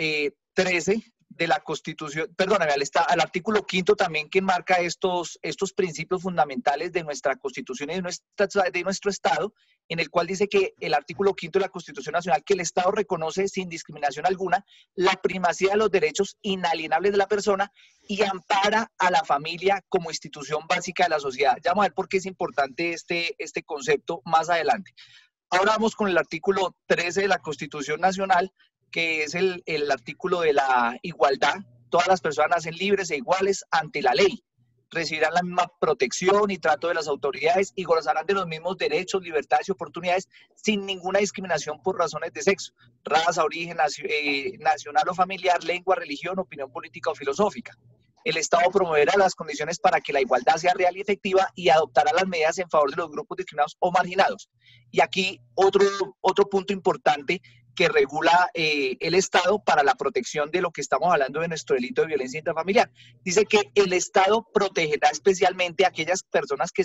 13 de la Constitución, perdóname, al artículo 5 también, que enmarca estos principios fundamentales de nuestra Constitución y de nuestro Estado, en el cual dice que el artículo 5 de la Constitución Nacional, que el Estado reconoce sin discriminación alguna la primacía de los derechos inalienables de la persona y ampara a la familia como institución básica de la sociedad. Ya vamos a ver por qué es importante este concepto más adelante. Ahora vamos con el artículo 13 de la Constitución Nacional, que es el artículo de la igualdad. Todas las personas nacen libres e iguales ante la ley. Recibirán la misma protección y trato de las autoridades y gozarán de los mismos derechos, libertades y oportunidades sin ninguna discriminación por razones de sexo, raza, origen nacional o familiar, lengua, religión, opinión política o filosófica. El Estado promoverá las condiciones para que la igualdad sea real y efectiva y adoptará las medidas en favor de los grupos discriminados o marginados. Y aquí otro punto importante que regula el Estado para la protección de lo que estamos hablando de nuestro delito de violencia intrafamiliar. Dice que el Estado protegerá especialmente a aquellas personas que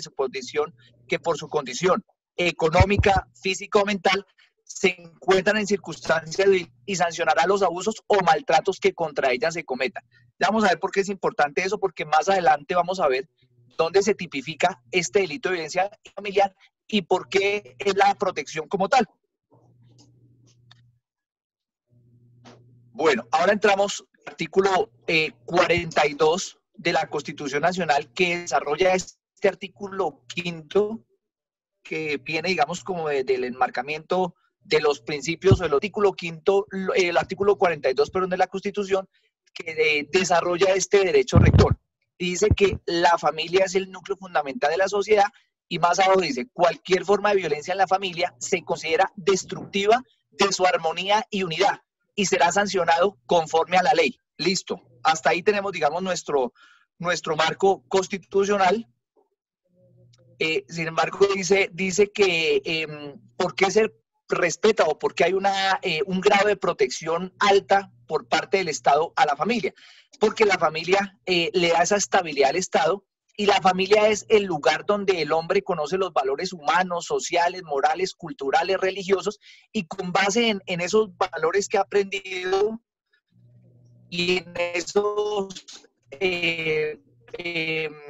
por su condición económica, física o mental se encuentran en circunstancias y sancionará los abusos o maltratos que contra ellas se cometan. Ya vamos a ver por qué es importante eso, porque más adelante vamos a ver dónde se tipifica este delito de violencia familiar y por qué es la protección como tal. Bueno, ahora entramos al artículo 42 de la Constitución Nacional, que desarrolla este artículo 5, que viene, digamos, como del enmarcamiento de los principios del artículo 5, el artículo 42, perdón, de la Constitución, que desarrolla este derecho rector. Dice que la familia es el núcleo fundamental de la sociedad y más abajo dice, cualquier forma de violencia en la familia se considera destructiva de su armonía y unidad y será sancionado conforme a la ley. Listo. Hasta ahí tenemos, digamos, nuestro marco constitucional. Sin embargo, dice que ¿por qué se respeta o por qué hay un grado de protección alta por parte del Estado a la familia? Porque la familia le da esa estabilidad al Estado y la familia es el lugar donde el hombre conoce los valores humanos, sociales, morales, culturales, religiosos, y con base en esos valores que ha aprendido y en esos el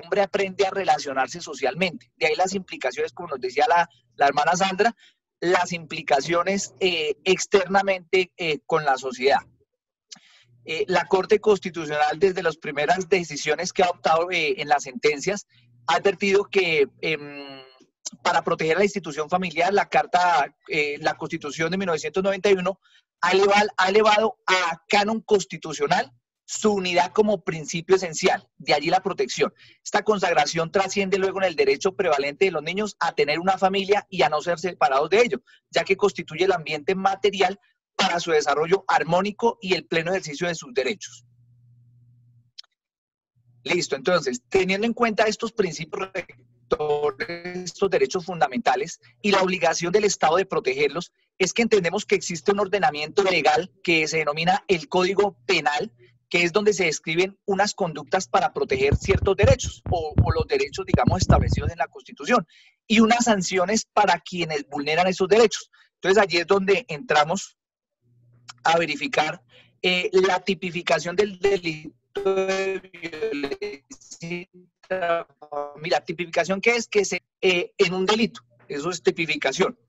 hombre aprende a relacionarse socialmente. De ahí las implicaciones, como nos decía la hermana Sandra, las implicaciones externamente con la sociedad. La Corte Constitucional, desde las primeras decisiones que ha adoptado en las sentencias, ha advertido que para proteger a la institución familiar, la Constitución de 1991 ha elevado a canon constitucional su unidad como principio esencial, de allí la protección. Esta consagración trasciende luego en el derecho prevalente de los niños a tener una familia y a no ser separados de ello, ya que constituye el ambiente material para su desarrollo armónico y el pleno ejercicio de sus derechos. Listo, entonces, teniendo en cuenta estos principios rectores, estos derechos fundamentales y la obligación del Estado de protegerlos, es que entendemos que existe un ordenamiento legal que se denomina el Código Penal, que es donde se describen unas conductas para proteger ciertos derechos o los derechos, digamos, establecidos en la Constitución y unas sanciones para quienes vulneran esos derechos. Entonces, allí es donde entramos a verificar la tipificación del delito de violencia. Mira, tipificación, ¿qué es? Que en un delito, eso es tipificación.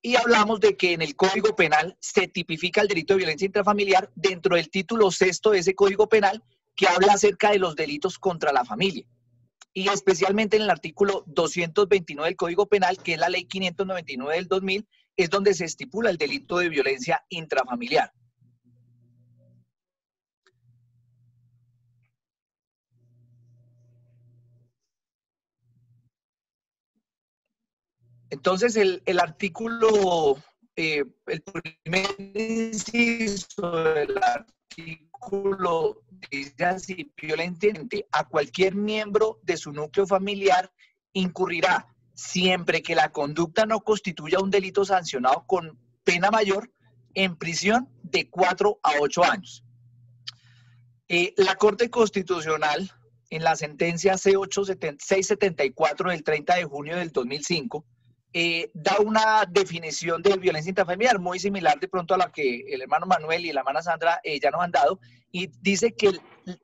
Y hablamos de que en el Código Penal se tipifica el delito de violencia intrafamiliar dentro del título 6º de ese Código Penal, que habla acerca de los delitos contra la familia. Y especialmente en el artículo 229 del Código Penal, que es la ley 599 del 2000, es donde se estipula el delito de violencia intrafamiliar. Entonces, el artículo, el primer inciso del artículo dice así: violentamente a cualquier miembro de su núcleo familiar incurrirá, siempre que la conducta no constituya un delito sancionado con pena mayor, en prisión de 4 a 8 años. La Corte Constitucional, en la sentencia C8-674 del 30 de junio del 2005, da una definición de violencia intrafamiliar muy similar de pronto a la que el hermano Manuel y la hermana Sandra ya nos han dado, y dice que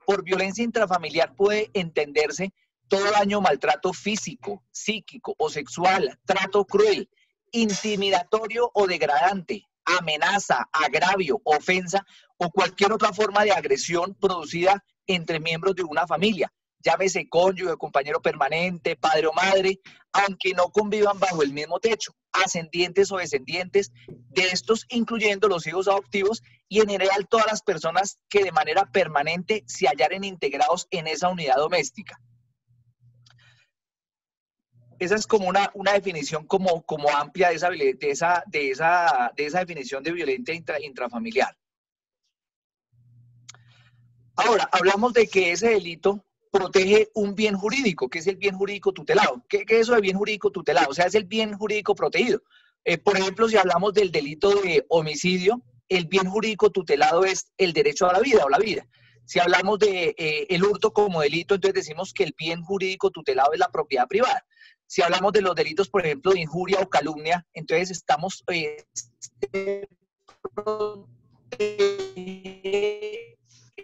por violencia intrafamiliar puede entenderse todo daño o maltrato físico, psíquico o sexual, trato cruel, intimidatorio o degradante, amenaza, agravio, ofensa o cualquier otra forma de agresión producida entre miembros de una familia, llámese cónyuge, compañero permanente, padre o madre, aunque no convivan bajo el mismo techo, ascendientes o descendientes, de estos incluyendo los hijos adoptivos y en general todas las personas que de manera permanente se hallaren integrados en esa unidad doméstica. Esa es como una definición como amplia de esa definición de violencia intrafamiliar. Ahora, hablamos de que ese delito protege un bien jurídico, que es el bien jurídico tutelado. ¿Qué es eso de bien jurídico tutelado? O sea, es el bien jurídico protegido. Por ejemplo, si hablamos del delito de homicidio, el bien jurídico tutelado es el derecho a la vida o la vida. Si hablamos de el hurto como delito, entonces decimos que el bien jurídico tutelado es la propiedad privada. Si hablamos de los delitos, por ejemplo, de injuria o calumnia, entonces estamos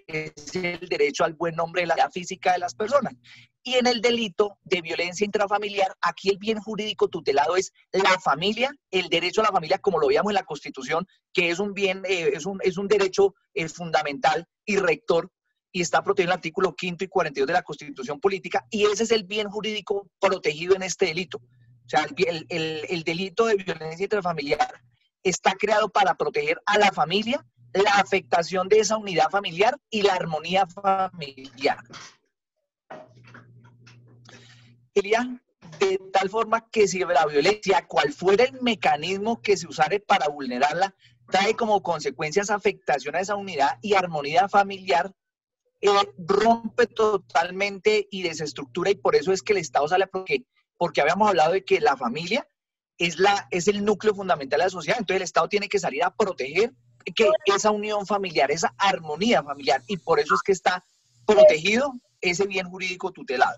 es el derecho al buen nombre de la vida física de las personas. Y en el delito de violencia intrafamiliar, aquí el bien jurídico tutelado es la familia, el derecho a la familia, como lo veíamos en la Constitución, que es un bien, es un derecho fundamental y rector, y está protegido en el artículo 5 y 42 de la Constitución Política, y ese es el bien jurídico protegido en este delito. O sea, el delito de violencia intrafamiliar está creado para proteger a la familia, la afectación de esa unidad familiar y la armonía familiar. De tal forma que si la violencia, cual fuera el mecanismo que se usare para vulnerarla, trae como consecuencias afectación a esa unidad y armonía familiar, rompe totalmente y desestructura, y por eso es que el Estado sale, porque habíamos hablado de que la familia es el núcleo fundamental de la sociedad, entonces el Estado tiene que salir a proteger que esa unión familiar, esa armonía familiar, y por eso es que está protegido ese bien jurídico tutelado.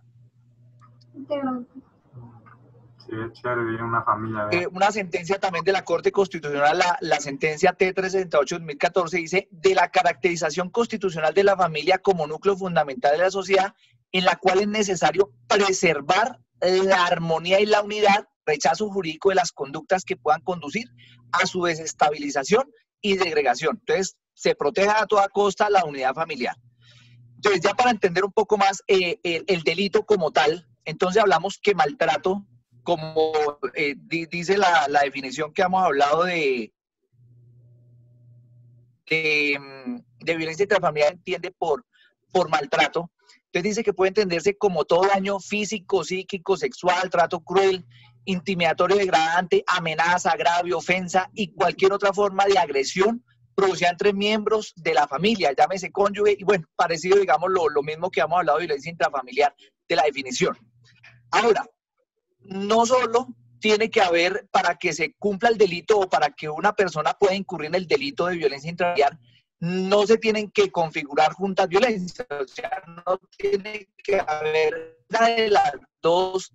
Sí, es chévere vivir en una familia. Una sentencia también de la Corte Constitucional, la sentencia T368-2014, dice: de la caracterización constitucional de la familia como núcleo fundamental de la sociedad, en la cual es necesario preservar la armonía y la unidad, rechazo jurídico de las conductas que puedan conducir a su desestabilización y segregación. Entonces, se protege a toda costa la unidad familiar. Entonces, ya para entender un poco más el delito como tal, entonces hablamos que maltrato, como dice la definición que hemos hablado de violencia intrafamiliar, entiende por maltrato. Entonces dice que puede entenderse como todo daño físico, psíquico, sexual, trato cruel, intimidatorio, degradante, amenaza, agravio, ofensa y cualquier otra forma de agresión producida entre miembros de la familia, llámese cónyuge, y bueno, parecido, digamos, lo mismo que hemos hablado de violencia intrafamiliar, de la definición. Ahora, no solo tiene que haber, para que se cumpla el delito o para que una persona pueda incurrir en el delito de violencia intrafamiliar, no se tienen que configurar juntas violencia, o sea, no tiene que haber una de las dos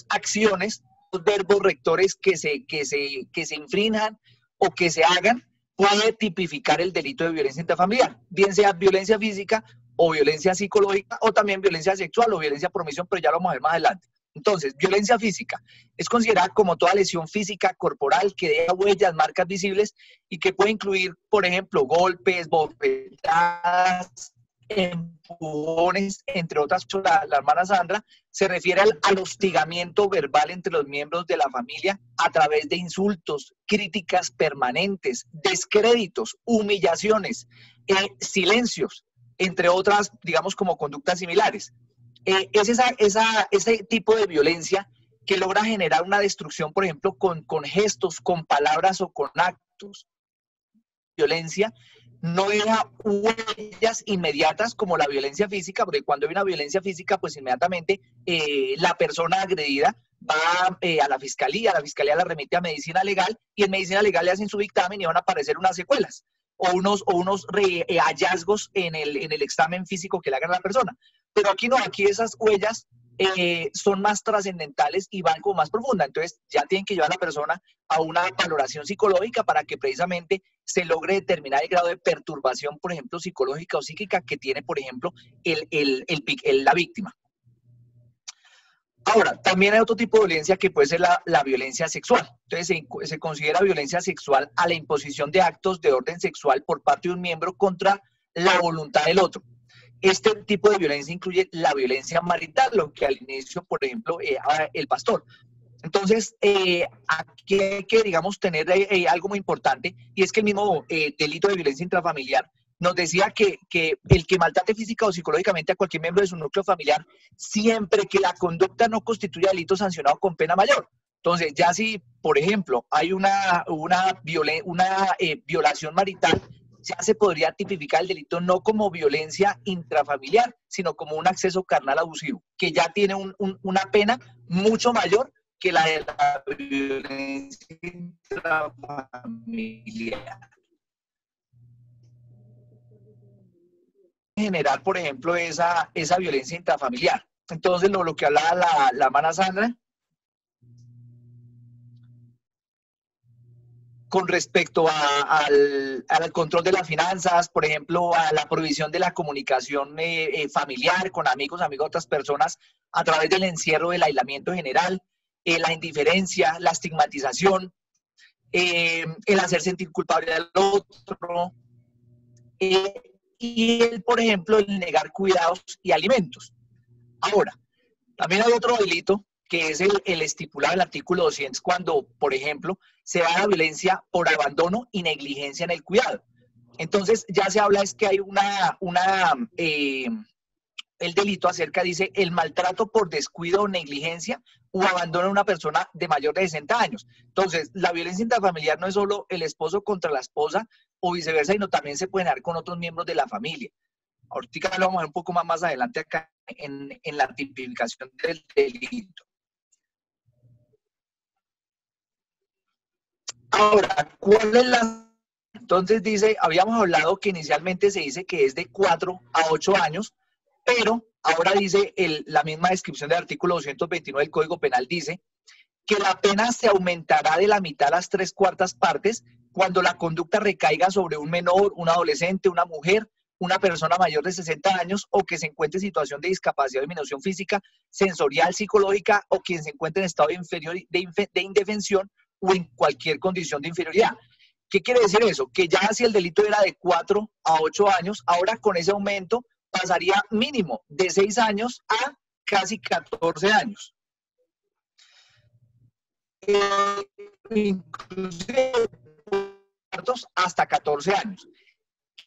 acciones, dos verbos rectores que se infrinjan o que se hagan, puede tipificar el delito de violencia intrafamiliar, bien sea violencia física o violencia psicológica, o también violencia sexual o violencia por omisión, pero ya lo vamos a ver más adelante. Entonces, violencia física es considerada como toda lesión física corporal que deja huellas, marcas visibles y que puede incluir, por ejemplo, golpes, bofetadas, empujones, entre otras. La hermana Sandra se refiere al hostigamiento verbal entre los miembros de la familia a través de insultos, críticas permanentes, descréditos, humillaciones, silencios, entre otras, digamos, como conductas similares. Es ese tipo de violencia que logra generar una destrucción, por ejemplo, con gestos, con palabras o con actos. Violencia no deja huellas inmediatas como la violencia física, porque cuando hay una violencia física, pues inmediatamente la persona agredida va a la fiscalía la remite a medicina legal, y en medicina legal le hacen su dictamen y van a aparecer unas secuelas o unos hallazgos en el examen físico que le hagan a la persona. Pero aquí no, aquí esas huellas son más trascendentales y van como más profundas. Entonces ya tienen que llevar a la persona a una valoración psicológica para que precisamente se logre determinar el grado de perturbación, por ejemplo, psicológica o psíquica que tiene, por ejemplo, la víctima. Ahora, también hay otro tipo de violencia que puede ser la violencia sexual. Entonces, se considera violencia sexual a la imposición de actos de orden sexual por parte de un miembro contra la voluntad del otro. Este tipo de violencia incluye la violencia marital, lo que al inicio, por ejemplo, el pastor. Entonces, aquí hay que, digamos, tener algo muy importante, y es que el mismo delito de violencia intrafamiliar nos decía que el que maltrate física o psicológicamente a cualquier miembro de su núcleo familiar, siempre que la conducta no constituya delito sancionado con pena mayor. Entonces, ya si, por ejemplo, hay una violación marital, ya se podría tipificar el delito no como violencia intrafamiliar, sino como un acceso carnal abusivo, que ya tiene una pena mucho mayor que la de la violencia intrafamiliar. Generar, por ejemplo, esa violencia intrafamiliar. Entonces, lo que hablaba la hermana Sandra, con respecto al control de las finanzas, por ejemplo, a la prohibición de la comunicación familiar con amigos de otras personas a través del encierro, del aislamiento general, la indiferencia, la estigmatización, el hacer sentir culpable al otro, y por ejemplo, el negar cuidados y alimentos. Ahora, también hay otro delito que es el estipulado en el artículo 200, cuando, por ejemplo, se da la violencia por abandono y negligencia en el cuidado. Entonces, ya se habla es que hay el delito acerca, dice, el maltrato por descuido o negligencia o abandono de una persona de mayor de 60 años. Entonces, la violencia intrafamiliar no es solo el esposo contra la esposa o viceversa, sino también se puede dar con otros miembros de la familia. Ahorita lo vamos a ver un poco más adelante acá en la tipificación del delito. Ahora, ¿cuál es la...? Entonces dice, habíamos hablado que inicialmente se dice que es de 4 a 8 años, pero ahora dice la misma descripción del artículo 229 del Código Penal, dice que la pena se aumentará de la mitad a las 3/4 partes cuando la conducta recaiga sobre un menor, un adolescente, una mujer, una persona mayor de 60 años o que se encuentre en situación de discapacidad o disminución física, sensorial, psicológica o quien se encuentre en estado de indefensión o en cualquier condición de inferioridad. ¿Qué quiere decir eso? Que ya si el delito era de 4 a 8 años, ahora con ese aumento pasaría mínimo de 6 años a casi 14 años. Inclusive hasta 14 años.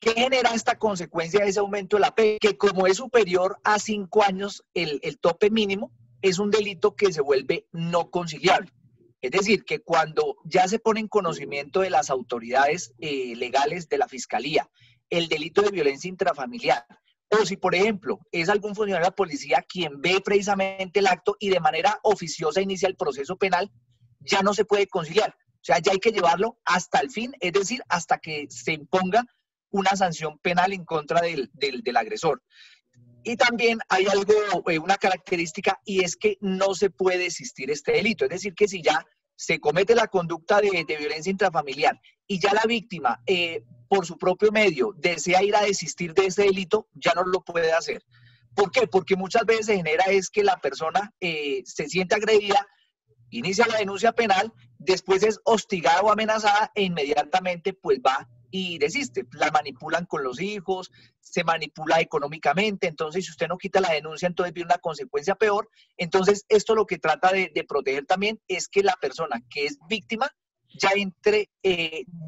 ¿Qué genera esta consecuencia de ese aumento de la pena? Que como es superior a 5 años el tope mínimo, es un delito que se vuelve no conciliable. Es decir, que cuando ya se pone en conocimiento de las autoridades legales de la Fiscalía el delito de violencia intrafamiliar, o si, por ejemplo, es algún funcionario de la policía quien ve precisamente el acto y de manera oficiosa inicia el proceso penal, ya no se puede conciliar. O sea, ya hay que llevarlo hasta el fin, es decir, hasta que se imponga una sanción penal en contra del agresor. Y también hay algo, una característica, y es que no se puede existir este delito. Es decir, que si ya se comete la conducta de violencia intrafamiliar y ya la víctima, por su propio medio, desea ir a desistir de ese delito, ya no lo puede hacer. ¿Por qué? Porque muchas veces se genera es que la persona se siente agredida, inicia la denuncia penal, después es hostigada o amenazada e inmediatamente pues va y desiste. La manipulan con los hijos, se manipula económicamente, entonces si usted no quita la denuncia, entonces viene una consecuencia peor. Entonces esto lo que trata de proteger también es que la persona que es víctima ya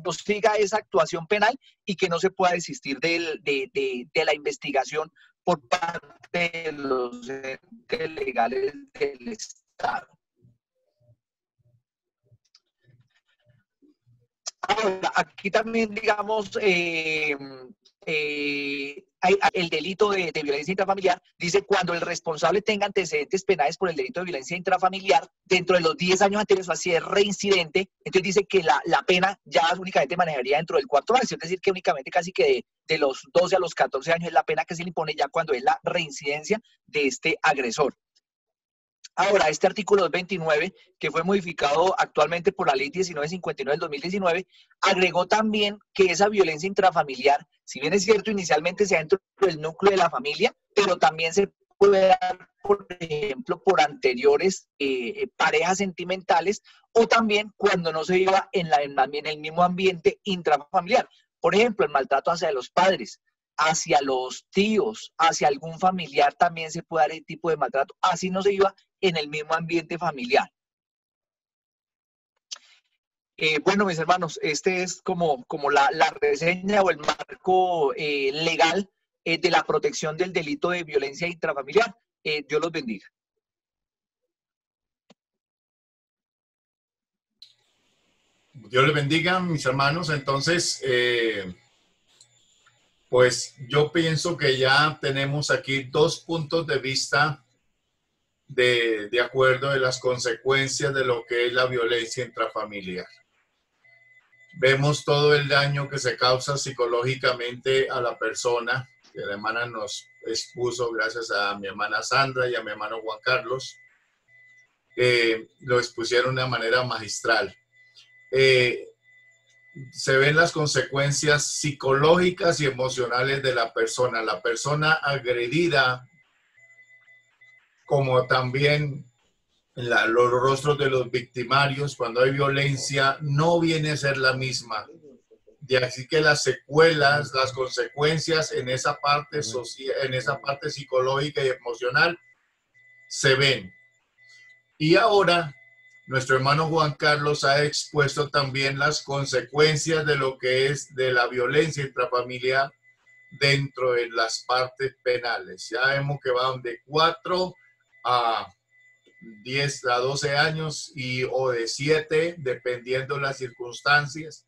no siga esa actuación penal y que no se pueda desistir de la investigación por parte de los entes legales del Estado. Ahora, aquí también, digamos, hay el delito de violencia intrafamiliar, dice cuando el responsable tenga antecedentes penales por el delito de violencia intrafamiliar dentro de los 10 años anteriores, o así es reincidente, entonces dice que la pena ya únicamente manejaría dentro del 4 años, es decir, que únicamente casi que de los 12 a los 14 años es la pena que se le impone ya cuando es la reincidencia de este agresor. Ahora, este artículo 229, que fue modificado actualmente por la Ley 1959 del 2019, agregó también que esa violencia intrafamiliar, si bien es cierto, inicialmente se da dentro del núcleo de la familia, pero también se puede dar, por ejemplo, por anteriores parejas sentimentales, o también cuando no se viva en el mismo ambiente intrafamiliar. Por ejemplo, el maltrato hacia los padres, hacia los tíos, hacia algún familiar también se puede dar ese tipo de maltrato, así no se viva en el mismo ambiente familiar. Bueno, mis hermanos, este es como la reseña o el marco legal de la protección del delito de violencia intrafamiliar. Dios los bendiga. Dios les bendiga, mis hermanos. Entonces, pues yo pienso que ya tenemos aquí dos puntos de vista de acuerdo de las consecuencias de lo que es la violencia intrafamiliar. Vemos todo el daño que se causa psicológicamente a la persona, que la hermana nos expuso gracias a mi hermana Sandra y a mi hermano Juan Carlos. Lo expusieron de una manera magistral. Se ven las consecuencias psicológicas y emocionales de la persona agredida, como también los rostros de los victimarios. Cuando hay violencia no viene a ser la misma. De así que las secuelas, las consecuencias en esa parte psicológica y emocional se ven. Y ahora nuestro hermano Juan Carlos ha expuesto también las consecuencias de lo que es de la violencia intrafamiliar dentro de las partes penales. Ya vemos que van de 4 a 10 a 12 años o de 7, dependiendo de las circunstancias.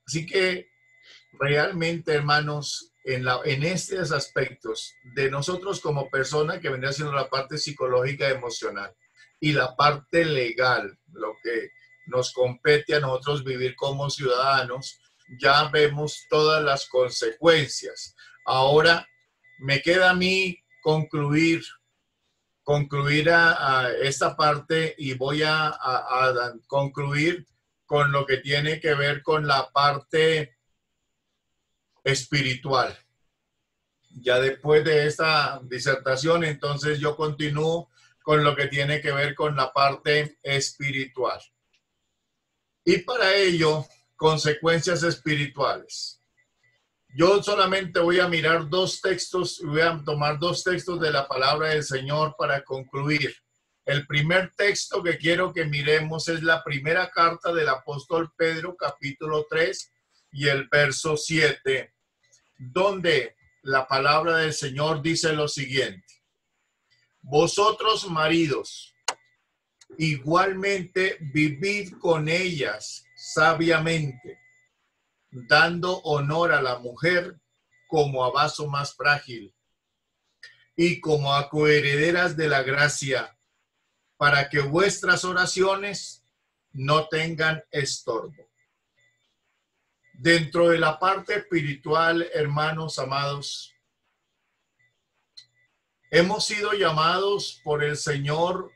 Así que realmente, hermanos, en estos aspectos de nosotros como persona, que vendría siendo la parte psicológica y emocional, y la parte legal, lo que nos compete a nosotros vivir como ciudadanos, ya vemos todas las consecuencias. Ahora me queda a mí concluir a esta parte, y voy a concluir con lo que tiene que ver con la parte espiritual. Ya después de esta disertación, entonces yo continúo con lo que tiene que ver con la parte espiritual. Y para ello, consecuencias espirituales. Yo solamente voy a mirar dos textos, voy a tomar dos textos de la palabra del Señor para concluir. El primer texto que quiero que miremos es la primera carta del apóstol Pedro, capítulo 3 y el verso 7, donde la palabra del Señor dice lo siguiente: vosotros, maridos, igualmente vivid con ellas sabiamente, dando honor a la mujer como a vaso más frágil y como a coherederas de la gracia, para que vuestras oraciones no tengan estorbo. Dentro de la parte espiritual, hermanos amados, hemos sido llamados por el Señor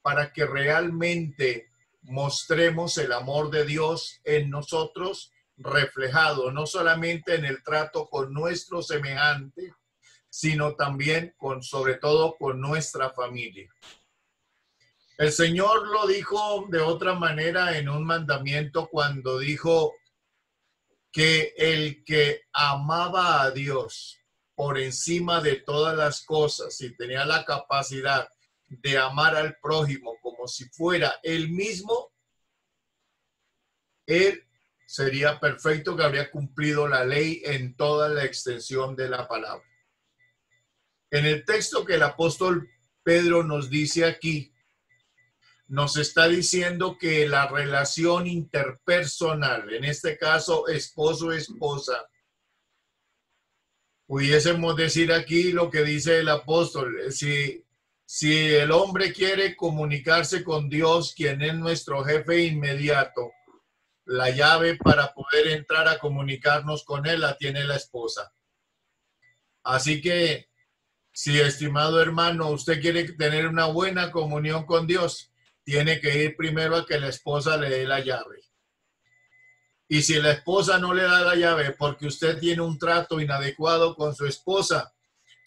para que realmente mostremos el amor de Dios en nosotros, reflejado no solamente en el trato con nuestro semejante, sino también sobre todo con nuestra familia. El Señor lo dijo de otra manera en un mandamiento cuando dijo que el que amaba a Dios por encima de todas las cosas y tenía la capacidad de amar al prójimo como si fuera él mismo, él sería perfecto, que habría cumplido la ley en toda la extensión de la palabra. En el texto que el apóstol Pedro nos dice aquí, nos está diciendo que la relación interpersonal, en este caso esposo-esposa, pudiésemos decir aquí lo que dice el apóstol: si el hombre quiere comunicarse con Dios, quien es nuestro jefe inmediato, la llave para poder entrar a comunicarnos con él la tiene la esposa. Así que Si, estimado hermano, usted quiere tener una buena comunión con Dios, tiene que ir primero a que la esposa le dé la llave. Y si la esposa no le da la llave porque usted tiene un trato inadecuado con su esposa,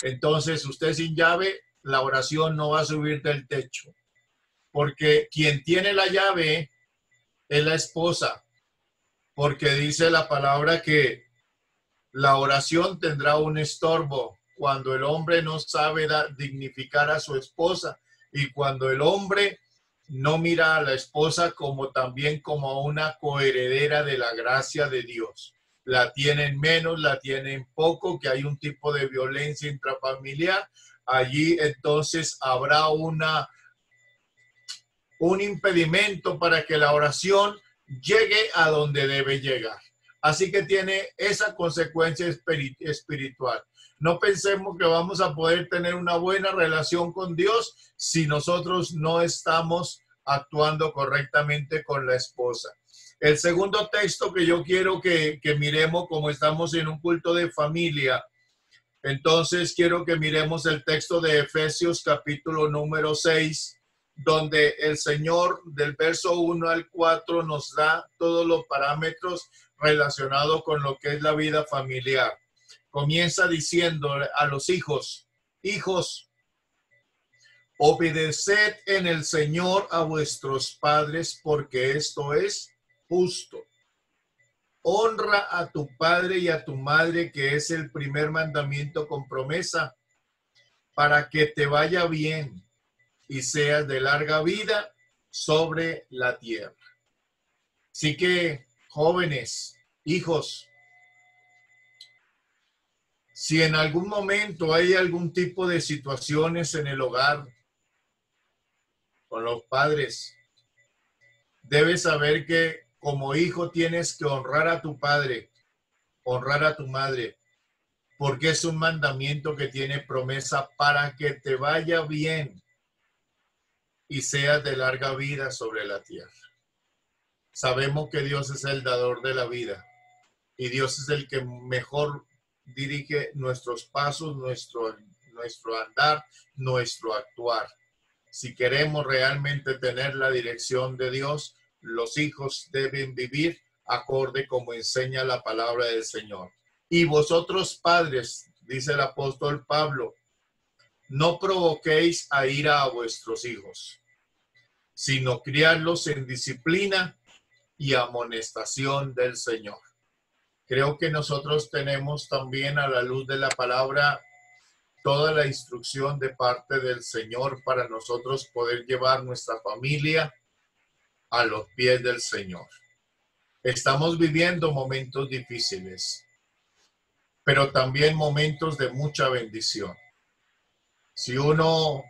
entonces usted sin llave, la oración no va a subir del techo. Porque quien tiene la llave es la esposa. Porque dice la palabra que la oración tendrá un estorbo cuando el hombre no sabe dignificar a su esposa y cuando el hombre no mira a la esposa como también como una coheredera de la gracia de Dios. La tienen menos, la tienen poco, que hay un tipo de violencia intrafamiliar. Allí entonces habrá un impedimento para que la oración llegue a donde debe llegar. Así que tiene esa consecuencia espiritual. No pensemos que vamos a poder tener una buena relación con Dios si nosotros no estamos actuando correctamente con la esposa. El segundo texto que yo quiero que miremos, como estamos en un culto de familia, entonces quiero que miremos el texto de Efesios capítulo número 6, donde el Señor del verso 1 al 4 nos da todos los parámetros relacionados con lo que es la vida familiar. Comienza diciendo a los hijos, hijos, obedeced en el Señor a vuestros padres, porque esto es justo. Honra a tu padre y a tu madre, que es el primer mandamiento con promesa, para que te vaya bien y seas de larga vida sobre la tierra. Así que, jóvenes, hijos, si en algún momento hay algún tipo de situaciones en el hogar con los padres, debes saber que como hijo tienes que honrar a tu padre, honrar a tu madre, porque es un mandamiento que tiene promesa para que te vaya bien y seas de larga vida sobre la tierra. Sabemos que Dios es el dador de la vida y Dios es el que mejor dirige nuestros pasos, nuestro andar, nuestro actuar. Si queremos realmente tener la dirección de Dios, los hijos deben vivir acorde como enseña la palabra del Señor. Y vosotros padres, dice el apóstol Pablo, no provoquéis a ira a vuestros hijos, sino criarlos en disciplina y amonestación del Señor. Creo que nosotros tenemos también a la luz de la palabra toda la instrucción de parte del Señor para nosotros poder llevar nuestra familia a los pies del Señor. Estamos viviendo momentos difíciles, pero también momentos de mucha bendición. Si uno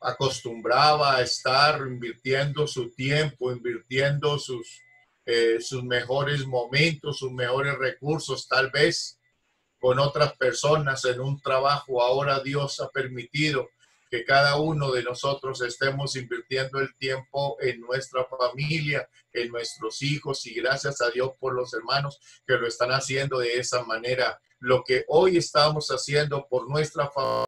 acostumbraba a estar invirtiendo su tiempo, invirtiendo sus mejores momentos, sus mejores recursos, tal vez con otras personas en un trabajo, ahora Dios ha permitido que cada uno de nosotros estemos invirtiendo el tiempo en nuestra familia, en nuestros hijos, y gracias a Dios por los hermanos que lo están haciendo de esa manera. Lo que hoy estamos haciendo por nuestra familia